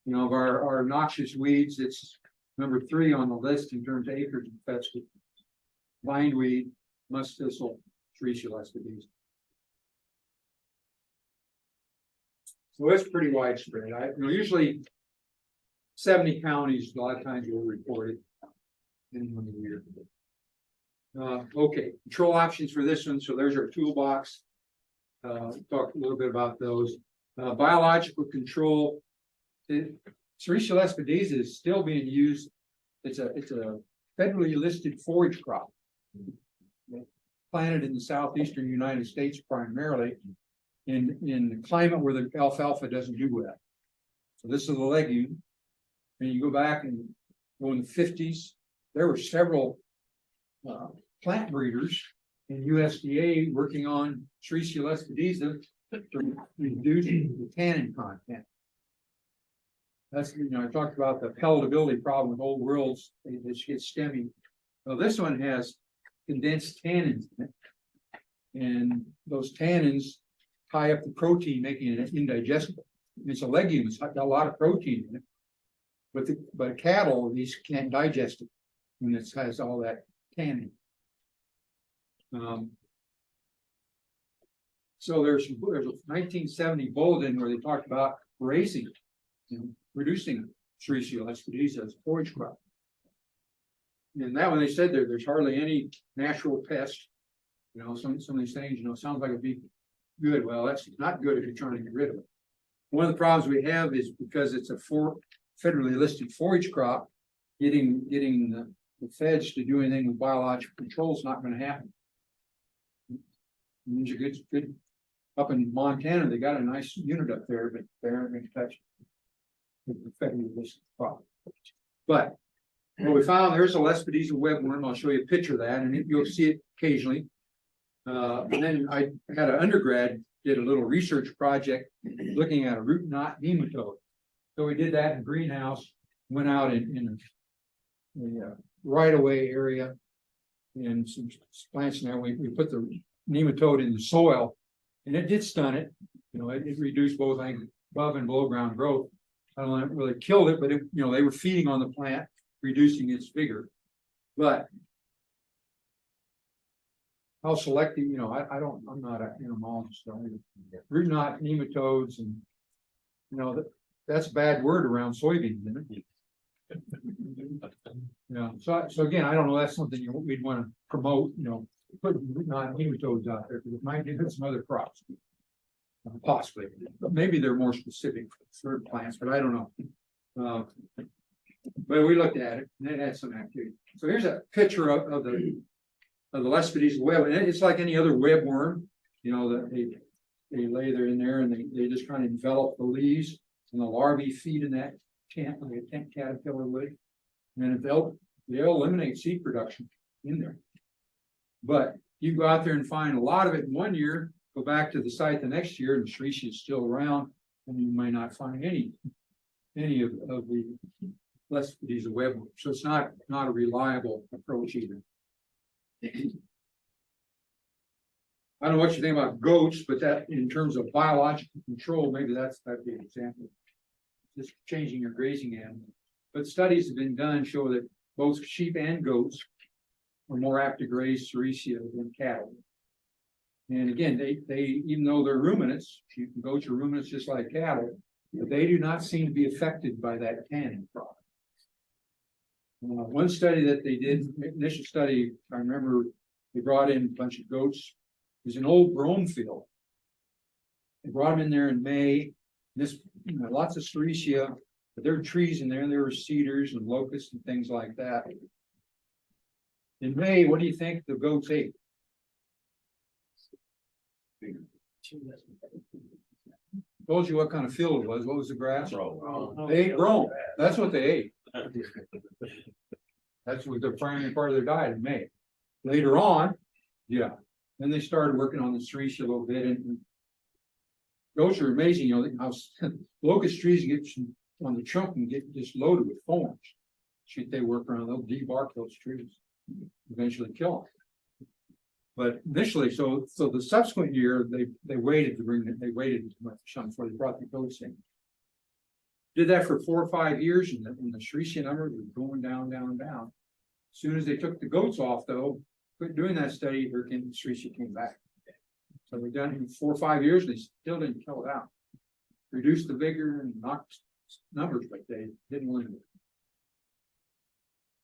You know, of our noxious weeds, it's number 3 on the list in terms of acres infested. Bindweed, musk thistle, Sericea lespedeza. So it's pretty widespread. Usually 70 counties, a lot of times will report it in 1 year. Okay, control options for this one. So there's our toolbox. Talk a little bit about those. Biological control. Sericea lespedeza is still being used. It's a federally listed forage crop, planted in the southeastern United States primarily, in the climate where the alfalfa doesn't do well. So this is a legume. And you go back and go in the 50s, there were several plant breeders in USDA working on Sericea lespedeza to reduce the tannin content. That's, you know, I talked about the palatability problem with old worlds, they just get stemmy. Well, this one has condensed tannins in it. And those tannins tie up the protein, making it indigestible. It's a legume, it's got a lot of protein in it. But cattle, these can't digest it when it has all that tannin. So there's a 1970 bulletin where they talked about grazing, you know, reducing Sericea lespedeza as a forage crop. And that one they said there's hardly any natural pest. You know, some of these things, you know, sounds like it'd be good. Well, that's not good if you're trying to get rid of it. One of the problems we have is because it's a federally listed forage crop, getting the feds to do anything with biological control is not going to happen. These are good. Up in Montana, they got a nice unit up there, but they aren't going to touch the federally listed crop. But what we found, there's a Lespedeza webworm. I'll show you a picture of that, and you'll see it occasionally. And then I had an undergrad did a little research project looking at a root knot nematode. So we did that in greenhouse, went out in a right-of-way area and some plants in there. We put the nematode in the soil, and it did stun it. You know, it reduced both above and below ground growth. I don't know if it really killed it, but it, you know, they were feeding on the plant, reducing its vigor. But how selective, you know, I'm not an entomologist. Root knot nematodes, and you know, that's a bad word around soybeans, isn't it? Yeah. So again, I don't know. That's something we'd want to promote. You know, put root knot nematodes out there because it might hit some other crops, possibly. But maybe they're more specific for certain plants. But I don't know. But we looked at it, and it had some activity. So here's a picture of the Lespedeza web, and it's like any other webworm. You know, that they lay there in there, and they just kind of envelop the leaves, and the larvae feed in that tent like a tent caterpillar would, and they'll eliminate seed production in there. But you go out there and find a lot of it in 1 year, go back to the site the next year, and Sericea is still around, and you may not find any of the Lespedeza webworm. So it's not a reliable approach either. I don't know what you think about goats, but that in terms of biological control, maybe that'd be an example. Just changing your grazing animal. But studies have been done show that both sheep and goats are more apt to graze Sericea than cattle. And again, they even though they're ruminants, sheep and goats are ruminants just like cattle, but they do not seem to be affected by that tannin problem. One study that they did, initial study, I remember they brought in a bunch of goats. It was an old brome field. They brought them in there in May. This, you know, lots of Sericea, but there were trees in there. There were cedars and locusts and things like that. In May, what do you think the goats ate? Told you what kind of field it was. What was the grass? Bro, They ate brome. That's what they ate. That's what their primary part of their diet in May. Later on, yeah, then they started working on the Sericea a little bit, and goats are amazing, you know, how locust trees get on the trunk and get just loaded with thorns. Shit, they work around, they'll debark those trees, eventually kill them. But initially, so the subsequent year, they waited to bring it, they waited before they brought the goats in. Did that for 4 or 5 years, and the Sericea numbers were going down, down, down. As soon as they took the goats off, though, quit doing that study, Sericea came back. So we've done it in 4 or 5 years, and they still didn't kill it out. Reduced the vigor and knocked numbers, but they didn't limit it.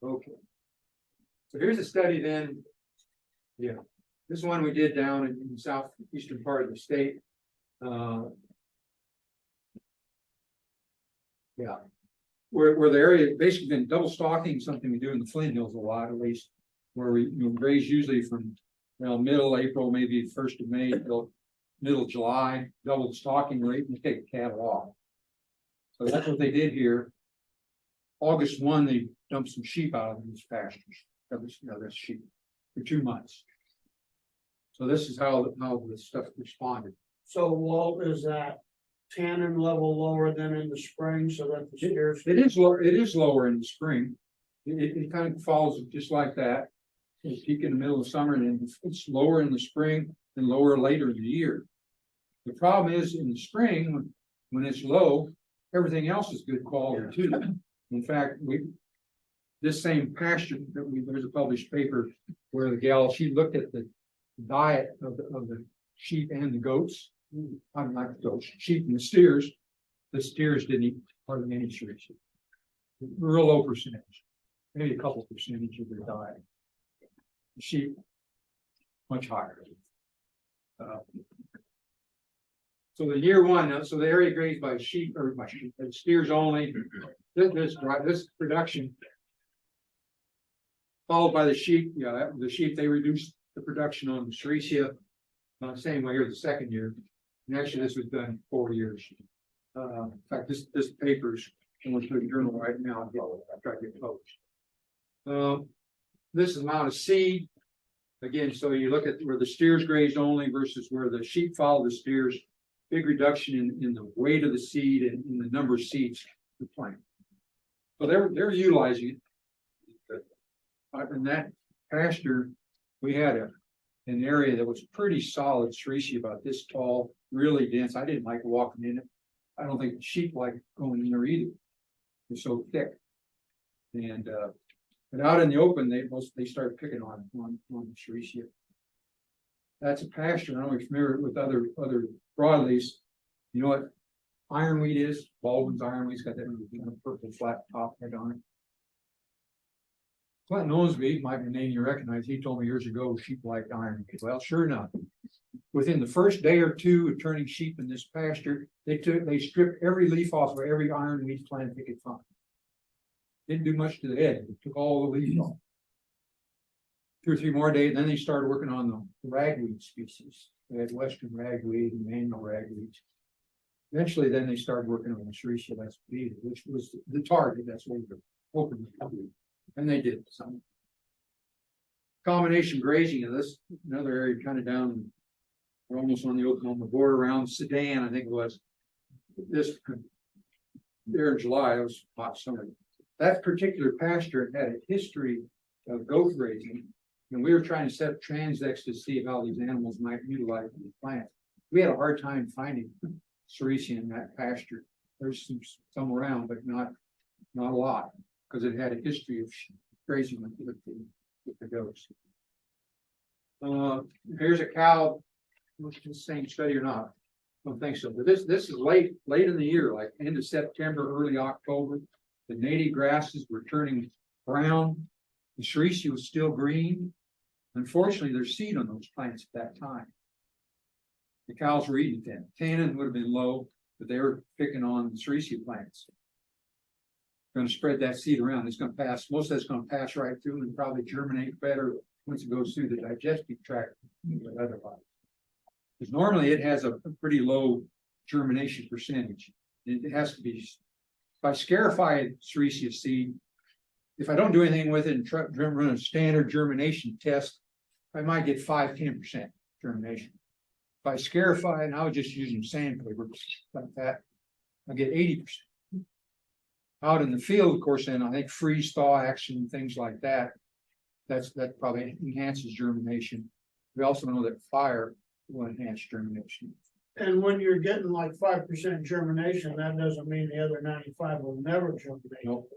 Okay. So here's a study then. Yeah, this one we did down in the southeastern part of the state. Yeah, where the area basically been double stocking, something we do in the Flint Hills a lot, at least, where we graze usually from middle April, maybe 1st of May till middle July, double stocking rate, and take the cattle off. So that's what they did here. August 1, they dumped some sheep out of these pastures. That was, that's sheep for 2 months. So this is how the stuff responded. So Walt, is that tannin level lower than in the spring so that the steers? It is lower in the spring. It kind of falls just like that. It peak in the middle of summer, and then it's lower in the spring and lower later in the year. The problem is in the spring, when it's low, everything else is good quality too. In fact, this same pasture there's a published paper where the gal, she looked at the diet of the sheep and the goats. I'm not the goats, sheep and the steers. The steers didn't eat hardly any Sericea. Real low percentage, maybe a couple percentage of their diet. The sheep, much higher. So the year one, so the area grazed by sheep or by steers only. This production followed by the sheep. Yeah, the sheep, they reduced the production on the Sericea. Same way here the second year. And actually, this was done 4 years. In fact, this paper's going to the journal right now. I'll try to get published. This is the amount of seed. Again, so you look at where the steers grazed only versus where the sheep followed the steers. Big reduction in the weight of the seed and in the number of seeds to plant. So they're utilizing it. In that pasture, we had an area that was pretty solid Sericea, about this tall, really dense. I didn't like walking in it. I don't think the sheep like going in there either. It's so thick. And but out in the open, they started picking on the Sericea. That's a pasture. I don't know if you're familiar with other broadleafs. You know what ironweed is? Baldwin's ironweed's got that purple flat top head on it. Clinton Owensby, might be a name you recognize. He told me years ago sheep liked ironweed. Well, sure enough, within the first day or two of turning sheep in this pasture, they stripped every leaf off of every ironweed plant they could find. Didn't do much to the head. They took all the leaves off. 2 or 3 more days, then they started working on the ragweed species. They had western ragweed and manual ragweed. Eventually, then they started working on the Sericea Lespedeza, which was the target. That's what we were hoping to do. And they did some. Combination grazing of this, another area kind of down, we're almost on the Oklahoma border around Sedan, I think it was. This there in July, it was hot summer. That particular pasture had a history of goat grazing, and we were trying to set up transects to see how these animals might utilize the plant. We had a hard time finding Sericea in that pasture. There's some around, but not a lot, because it had a history of grazing with the goats. Here's a cow. Was it the same study or not? I don't think so. But this is late in the year, like end of September, early October. The native grasses were turning brown. The Sericea was still green. Unfortunately, there's seed on those plants at that time. The cows were eating them. Tannin would have been low, but they were picking on the Sericea plants. Going to spread that seed around. It's going to pass. Most of it's going to pass right through and probably germinate better once it goes through the digestive tract. Because normally it has a pretty low germination percentage. It has to be, if I scarify Sericea seed, if I don't do anything with it and run a standard germination test, I might get 5–10% germination. If I scarify and I was just using sandpaper like that, I get 80%. Out in the field, of course, then I think freeze thaw action, things like that, that probably enhances germination. We also know that fire will enhance germination. And when you're getting like 5% germination, that doesn't mean the other 95 will never germinate. Nope.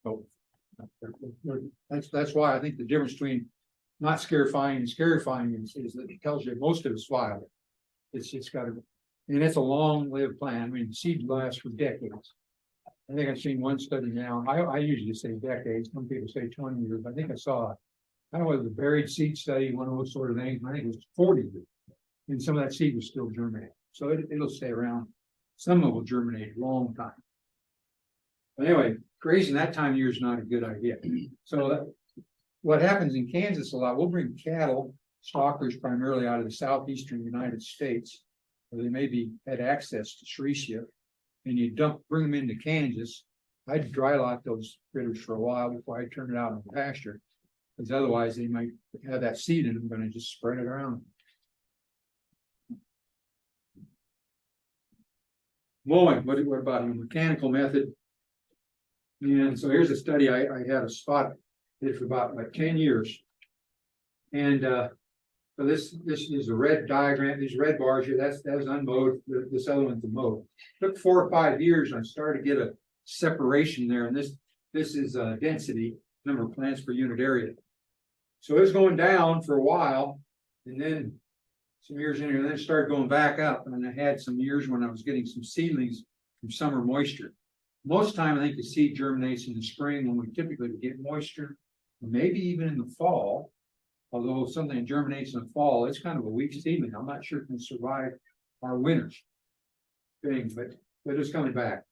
Nope. That's why I think the difference between not scarifying and scarifying is that it tells you most of it's viable. It's got to, and it's a long-lived plant. I mean, the seed lasts for decades. I think I've seen one study now. I usually say decades. Some people say 20 years. I think I saw, I don't know whether the buried seed study, one of those sort of things. I think it was 40 years. And some of that seed was still germinating. So it'll stay around. Some of it will germinate a long time. But anyway, grazing that time of year is not a good idea. So what happens in Kansas a lot, we'll bring cattle, stockers primarily out of the southeastern United States, where they maybe had access to Sericea, and you bring them into Kansas. I'd dry lock those critters for a while before I turn it out in the pasture, because otherwise they might have that seed in them, going to just spread it around. Mowing, what about a mechanical method? And so here's a study I had a spot did for about like 10 years. And so this is a red diagram, these red bars here, that was unmowed, this other one's mowed. Took 4 or 5 years and I started to get a separation there. And this is density, number of plants per unit area. So it was going down for a while, and then some years in here, and then it started going back up. And I had some years when I was getting some seedlings from summer moisture. Most of the time, I think the seed germinates in the spring when we typically get moisture, maybe even in the fall. Although something germinates in the fall, it's kind of a weak seedling. I'm not sure it can survive our winters thing, but it's coming back.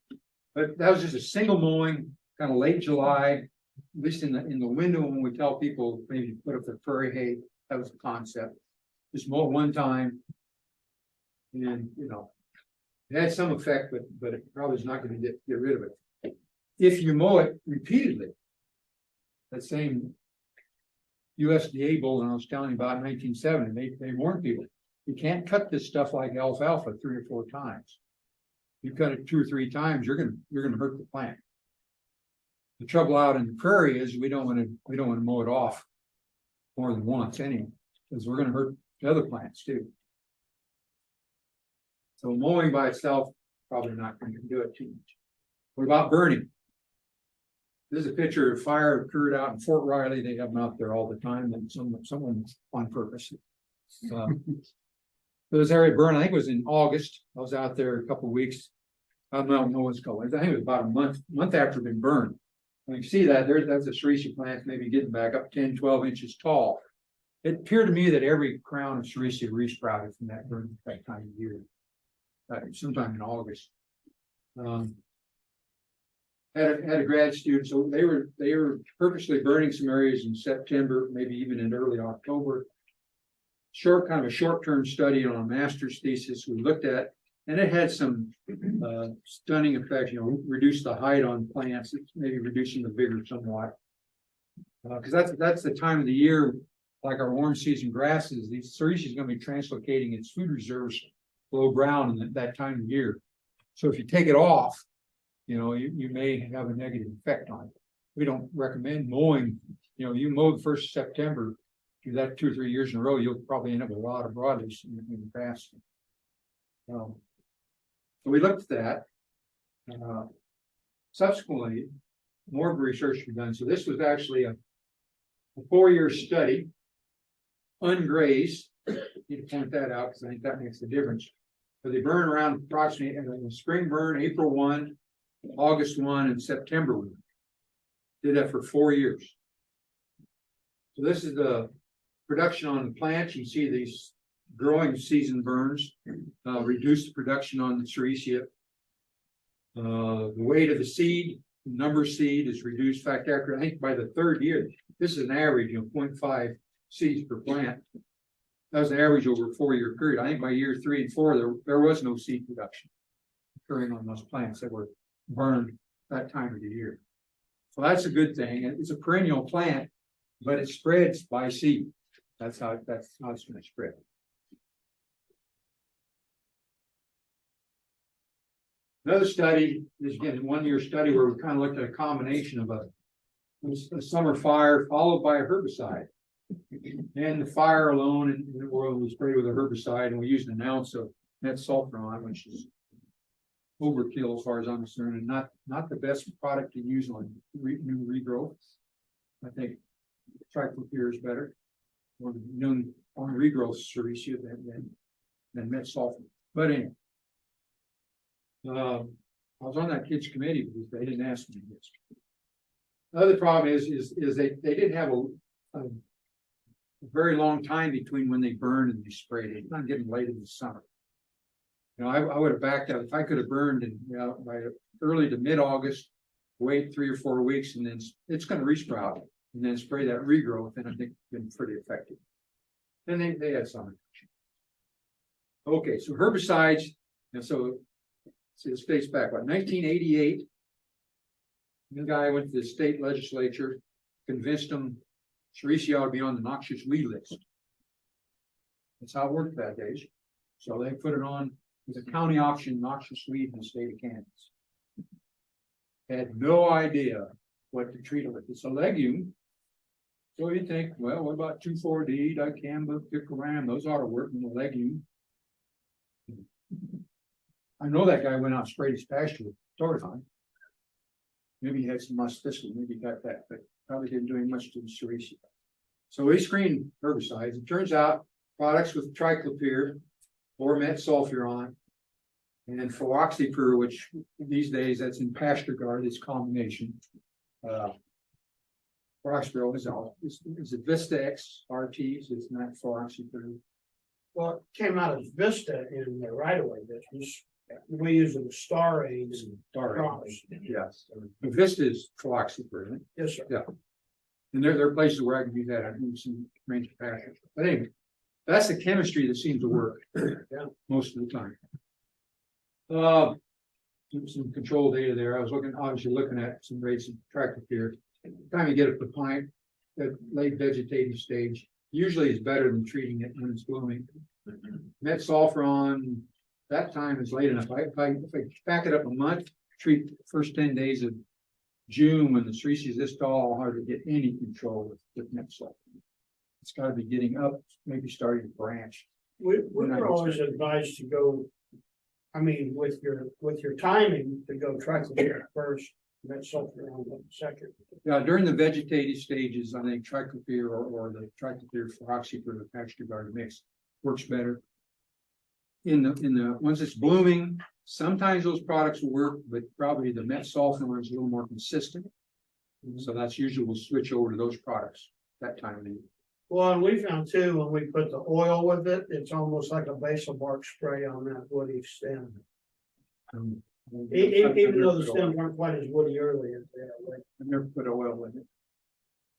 But that was just a single mowing, kind of late July, at least in the window when we tell people maybe put up their prairie hay. That was the concept. Just mow it one time, and it had some effect, but it probably is not going to get rid of it. If you mow it repeatedly, that same USDA bulletin I was telling you about in 1970, they warned people, you can't cut this stuff like alfalfa 3 or 4 times. You cut it 2 or 3 times, you're gonna hurt the plant. The trouble out in the prairie is we don't want to mow it off more than once anyway, because we're going to hurt the other plants too. So mowing by itself probably not going to do it too much. What about burning? This is a picture of fire occurred out in Fort Riley. They have them out there all the time, and someone on purpose. This area burned. I think it was in August. I was out there a couple of weeks. I don't know what's called. I think it was about a month after it had been burned. And you see that that's a Sericea plant, maybe getting back up 10, 12 inches tall. It appeared to me that every crown of Sericea resprouted from that burn that time of year, sometime in August. Had a grad student, so they were purposely burning some areas in September, maybe even in early October. Kind of a short-term study on a master's thesis we looked at, and it had some stunning effects. Reduce the height on plants, it's maybe reducing the vigor somewhat. Because that's the time of the year, like our warm season grasses, these Sericea is going to be translocating its food reserves below ground in that time of year. So if you take it off, you may have a negative effect on it. We don't recommend mowing. You mow the 1st of September, do that 2 or 3 years in a row, you'll probably end up with a lot of broadleaf in the grass. So we looked at that. Subsequently, more research was done. So this was actually a 4-year study, ungrazed. Need to point that out because I think that makes a difference. But they burn around approximately in the spring burn, April 1, August 1, and September 1. Did that for 4 years. So this is the production on the plants. You see these growing season burns, reduce the production on the Sericea. The weight of the seed, the number of seed is reduced. In fact, I think by the 3rd year, this is an average of 0.5 seeds per plant. That was an average over a 4-year period. I think by year 3 and 4, there was no seed production. occurring on those plants that were burned that time of the year. So that's a good thing. And it's a perennial plant, but it spreads by seed. That's how it's going to spread. Another study is again a 1 year study where we kind of looked at a combination of a summer fire followed by a herbicide. And the fire alone in the world was sprayed with a herbicide, and we used an ounce of metsulfuron, which is overkill as far as I'm concerned, and not the best product to use on new regrowth. I think triclopyr is better on regrowth Sericea than metsulfuron. But anyway, I was on that kids committee because they didn't ask me this. The other problem is they didn't have a very long time between when they burned and they sprayed. It's not getting late in the summer. You know, I would have backed out if I could have burned in by early to mid-August, wait 3 or 4 weeks, and then it's going to resprout, and then spray that regrowth, and I think it's been pretty effective. Then they had some. Okay, so herbicides, and so it dates back, what, 1988. The guy went to the state legislature, convinced them Sericea ought to be on the noxious weed list. That's how it worked that days. So they put it on as a county option noxious weed in the state of Kansas. Had no idea what to treat it with. It's a legume. So you think, well, what about 2,4-D, dicamba, picoram? Those ought to work in the legume. I know that guy went out and sprayed his pasture with Torridon. Maybe he had some mustistic, maybe he got that, but probably didn't do much to the Sericea. So we screened herbicides. It turns out products with triclopyr or metsulfuron and then fluoxypyr, which these days that's in pasture guard, it's combination. Fluoxypyr is it Vista X RTs, it's not fluoxypyr. Well, it came out of Vista in the right of way business. We use it as star aids and crops. Yes, but Vista is fluoxypyr, isn't it? Yes, sir. Yeah. And there are places where I can do that. I can some range of pastures. But anyway, that's the chemistry that seems to work most of the time. Some control data there. I was obviously looking at some rates of triclopyr. By the time you get up the plant, that late vegetative stage, usually is better than treating it when it's blooming. Metsulfuron, that time is late enough. If I back it up a month, treat the first 10 days of June when the Sericea is this tall, hard to get any control with metsulfuron. It's got to be getting up, maybe starting to branch. We're always advised to go, I mean, with your timing, to go triclopyr first, metsulfuron second. Yeah, during the vegetative stages, I think triclopyr or the triclopyr fluoxypyr, the pasture guard mix works better. In the once it's blooming, sometimes those products will work, but probably the metsulfuron is a little more consistent. So that's usually we'll switch over to those products that time of the year. Well, and we found too, when we put the oil with it, it's almost like a basal bark spray on that woody stem. Even though the stems weren't quite as woody earlier. I've never put oil in it.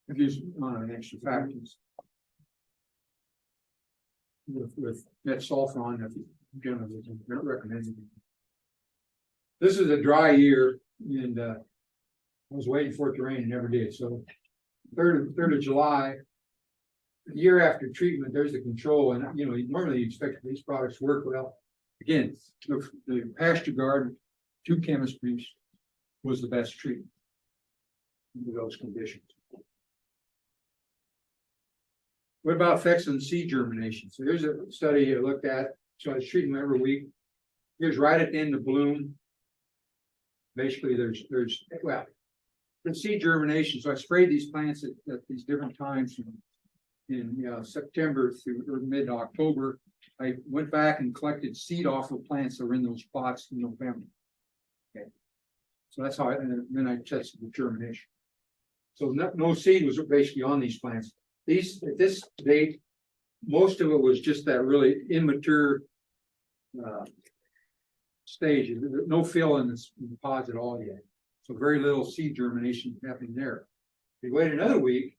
I've used on an extra factors. With metsulfuron, if you generally recommend it. This is a dry year, and I was waiting for it to rain and never did. So 3rd of July, a year after treatment, there's the control, and normally you expect these products to work well. Again, the pasture guard, 2 chemistries was the best treatment under those conditions. What about effects on seed germination? So here's a study I looked at. So I was treating them every week. Here's right at the end of bloom. Basically, there's the seed germination. So I sprayed these plants at these different times in September through mid-October. I went back and collected seed off of plants that were in those plots in November. Okay, so that's how and then I tested the germination. So no seed was basically on these plants. At this date, most of it was just that really immature stage. There's no fill in the pods at all yet. So very little seed germination happening there. If you wait another week,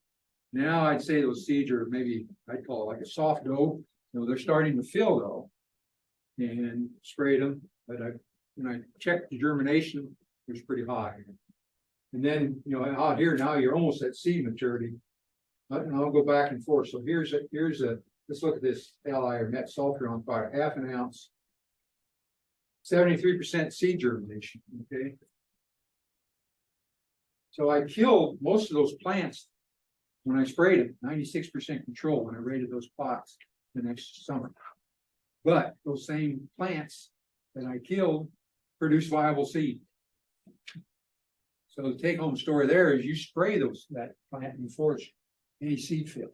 now I'd say those seeds are maybe, I'd call it like a soft dough. They're starting to fill though, and sprayed them. But when I checked the germination, it was pretty high. And then, you know, out here now, you're almost at seed maturity. And I'll go back and forth. So here's a, let's look at this LI or net sulfur on fire, half an ounce. 73% seed germination, okay? So I killed most of those plants when I sprayed them, 96% control when I raided those plots the next summer. But those same plants that I killed produce viable seed. So the take home story there is you spray that plant before it's any seed field.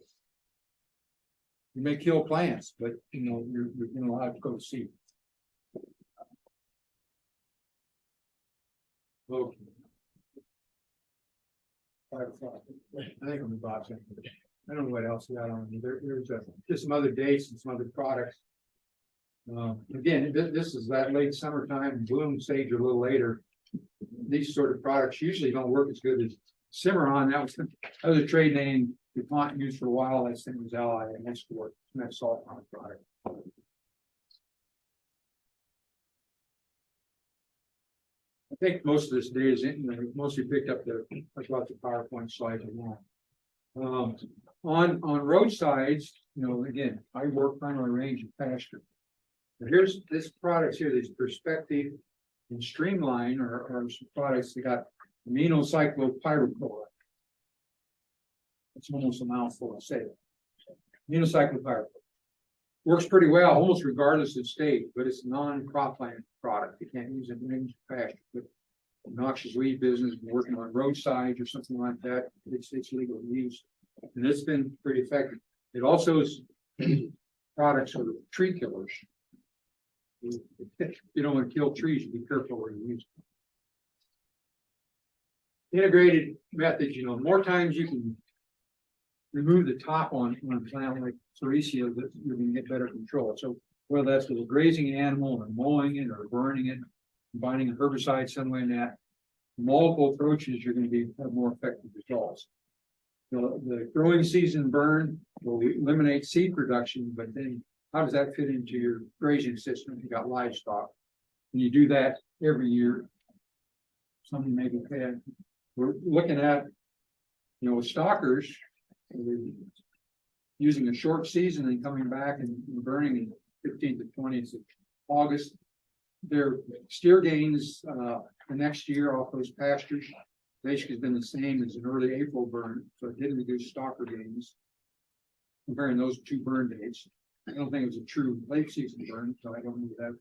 You may kill plants, but you know, you're gonna allow it to go to seed. Okay. 5 o'clock. I think I'm about to. I don't know what else we got on. There's just some other dates and some other products. Again, this is that late summertime bloom stage a little later. These sort of products usually don't work as good as Cimarron. That was the other trade name DuPont used for a while. That thing was Ally and Export. And that's all on the product. I think most of this data is mostly picked up that's about the PowerPoint slides I want. On roadsides, you know, again, I work primary range and pasture. But here's this products here, this Perspective and Streamline are some products that got aminocyclopyrrolate. It's almost a mouthful to say. Aminocyclopyrrolate works pretty well, almost regardless of stage, but it's a non-cropland product. You can't use it in pasture. But noxious weed business, working on roadsides or something like that, it's legal to use, and it's been pretty effective. It also is products for tree killers. You don't want to kill trees, you be careful where you use them. Integrated methods, you know, more times you can remove the top on a plant like Sericea, that you're going to get better control. So whether that's with a grazing animal or mowing it or burning it, combining a herbicide some way in that, multiple approaches, you're going to have more effective results. The growing season burn will eliminate seed production, but then how does that fit into your grazing system if you got livestock? And you do that every year. Something maybe bad. We're looking at, you know, stalkers using a short season and coming back and burning in 15th to 20th of August. Their steer gains the next year off those pastures basically has been the same as an early April burn, so it didn't reduce stalker gains. Comparing those two burn dates, I don't think it was a true late season burn, so I don't know that.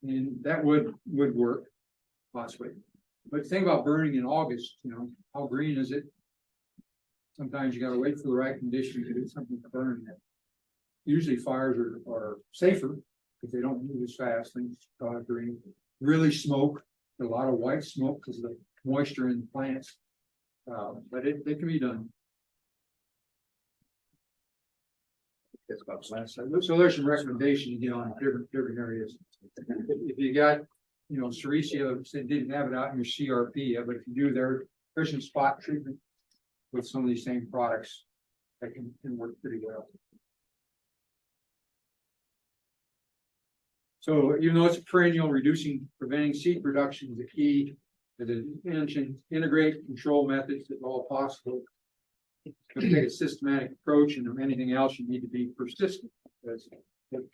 And that would work possibly. But think about burning in August. You know, how green is it? Sometimes you got to wait for the right conditions to do something to burn that. Usually fires are safer because they don't move as fast. Things green. Really smoke, a lot of white smoke because of the moisture in the plants. But it can be done. That's about the last side. So there's some recommendations, you know, on different areas. If you got, you know, Sericea didn't have it out in your CRP, but if you do, there's some spot treatment with some of these same products that can work pretty well. So even though it's a perennial, preventing seed production is the key to the integrate control methods if all possible. Take a systematic approach, and if anything else, you need to be persistent. Because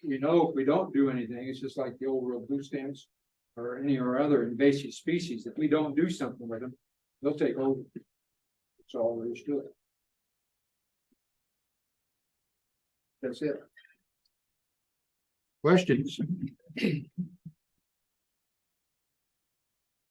we know if we don't do anything, it's just like the old world Bluestems or any of our other invasive species. If we don't do something with them, they'll take over. That's all there is to it. That's it. Questions?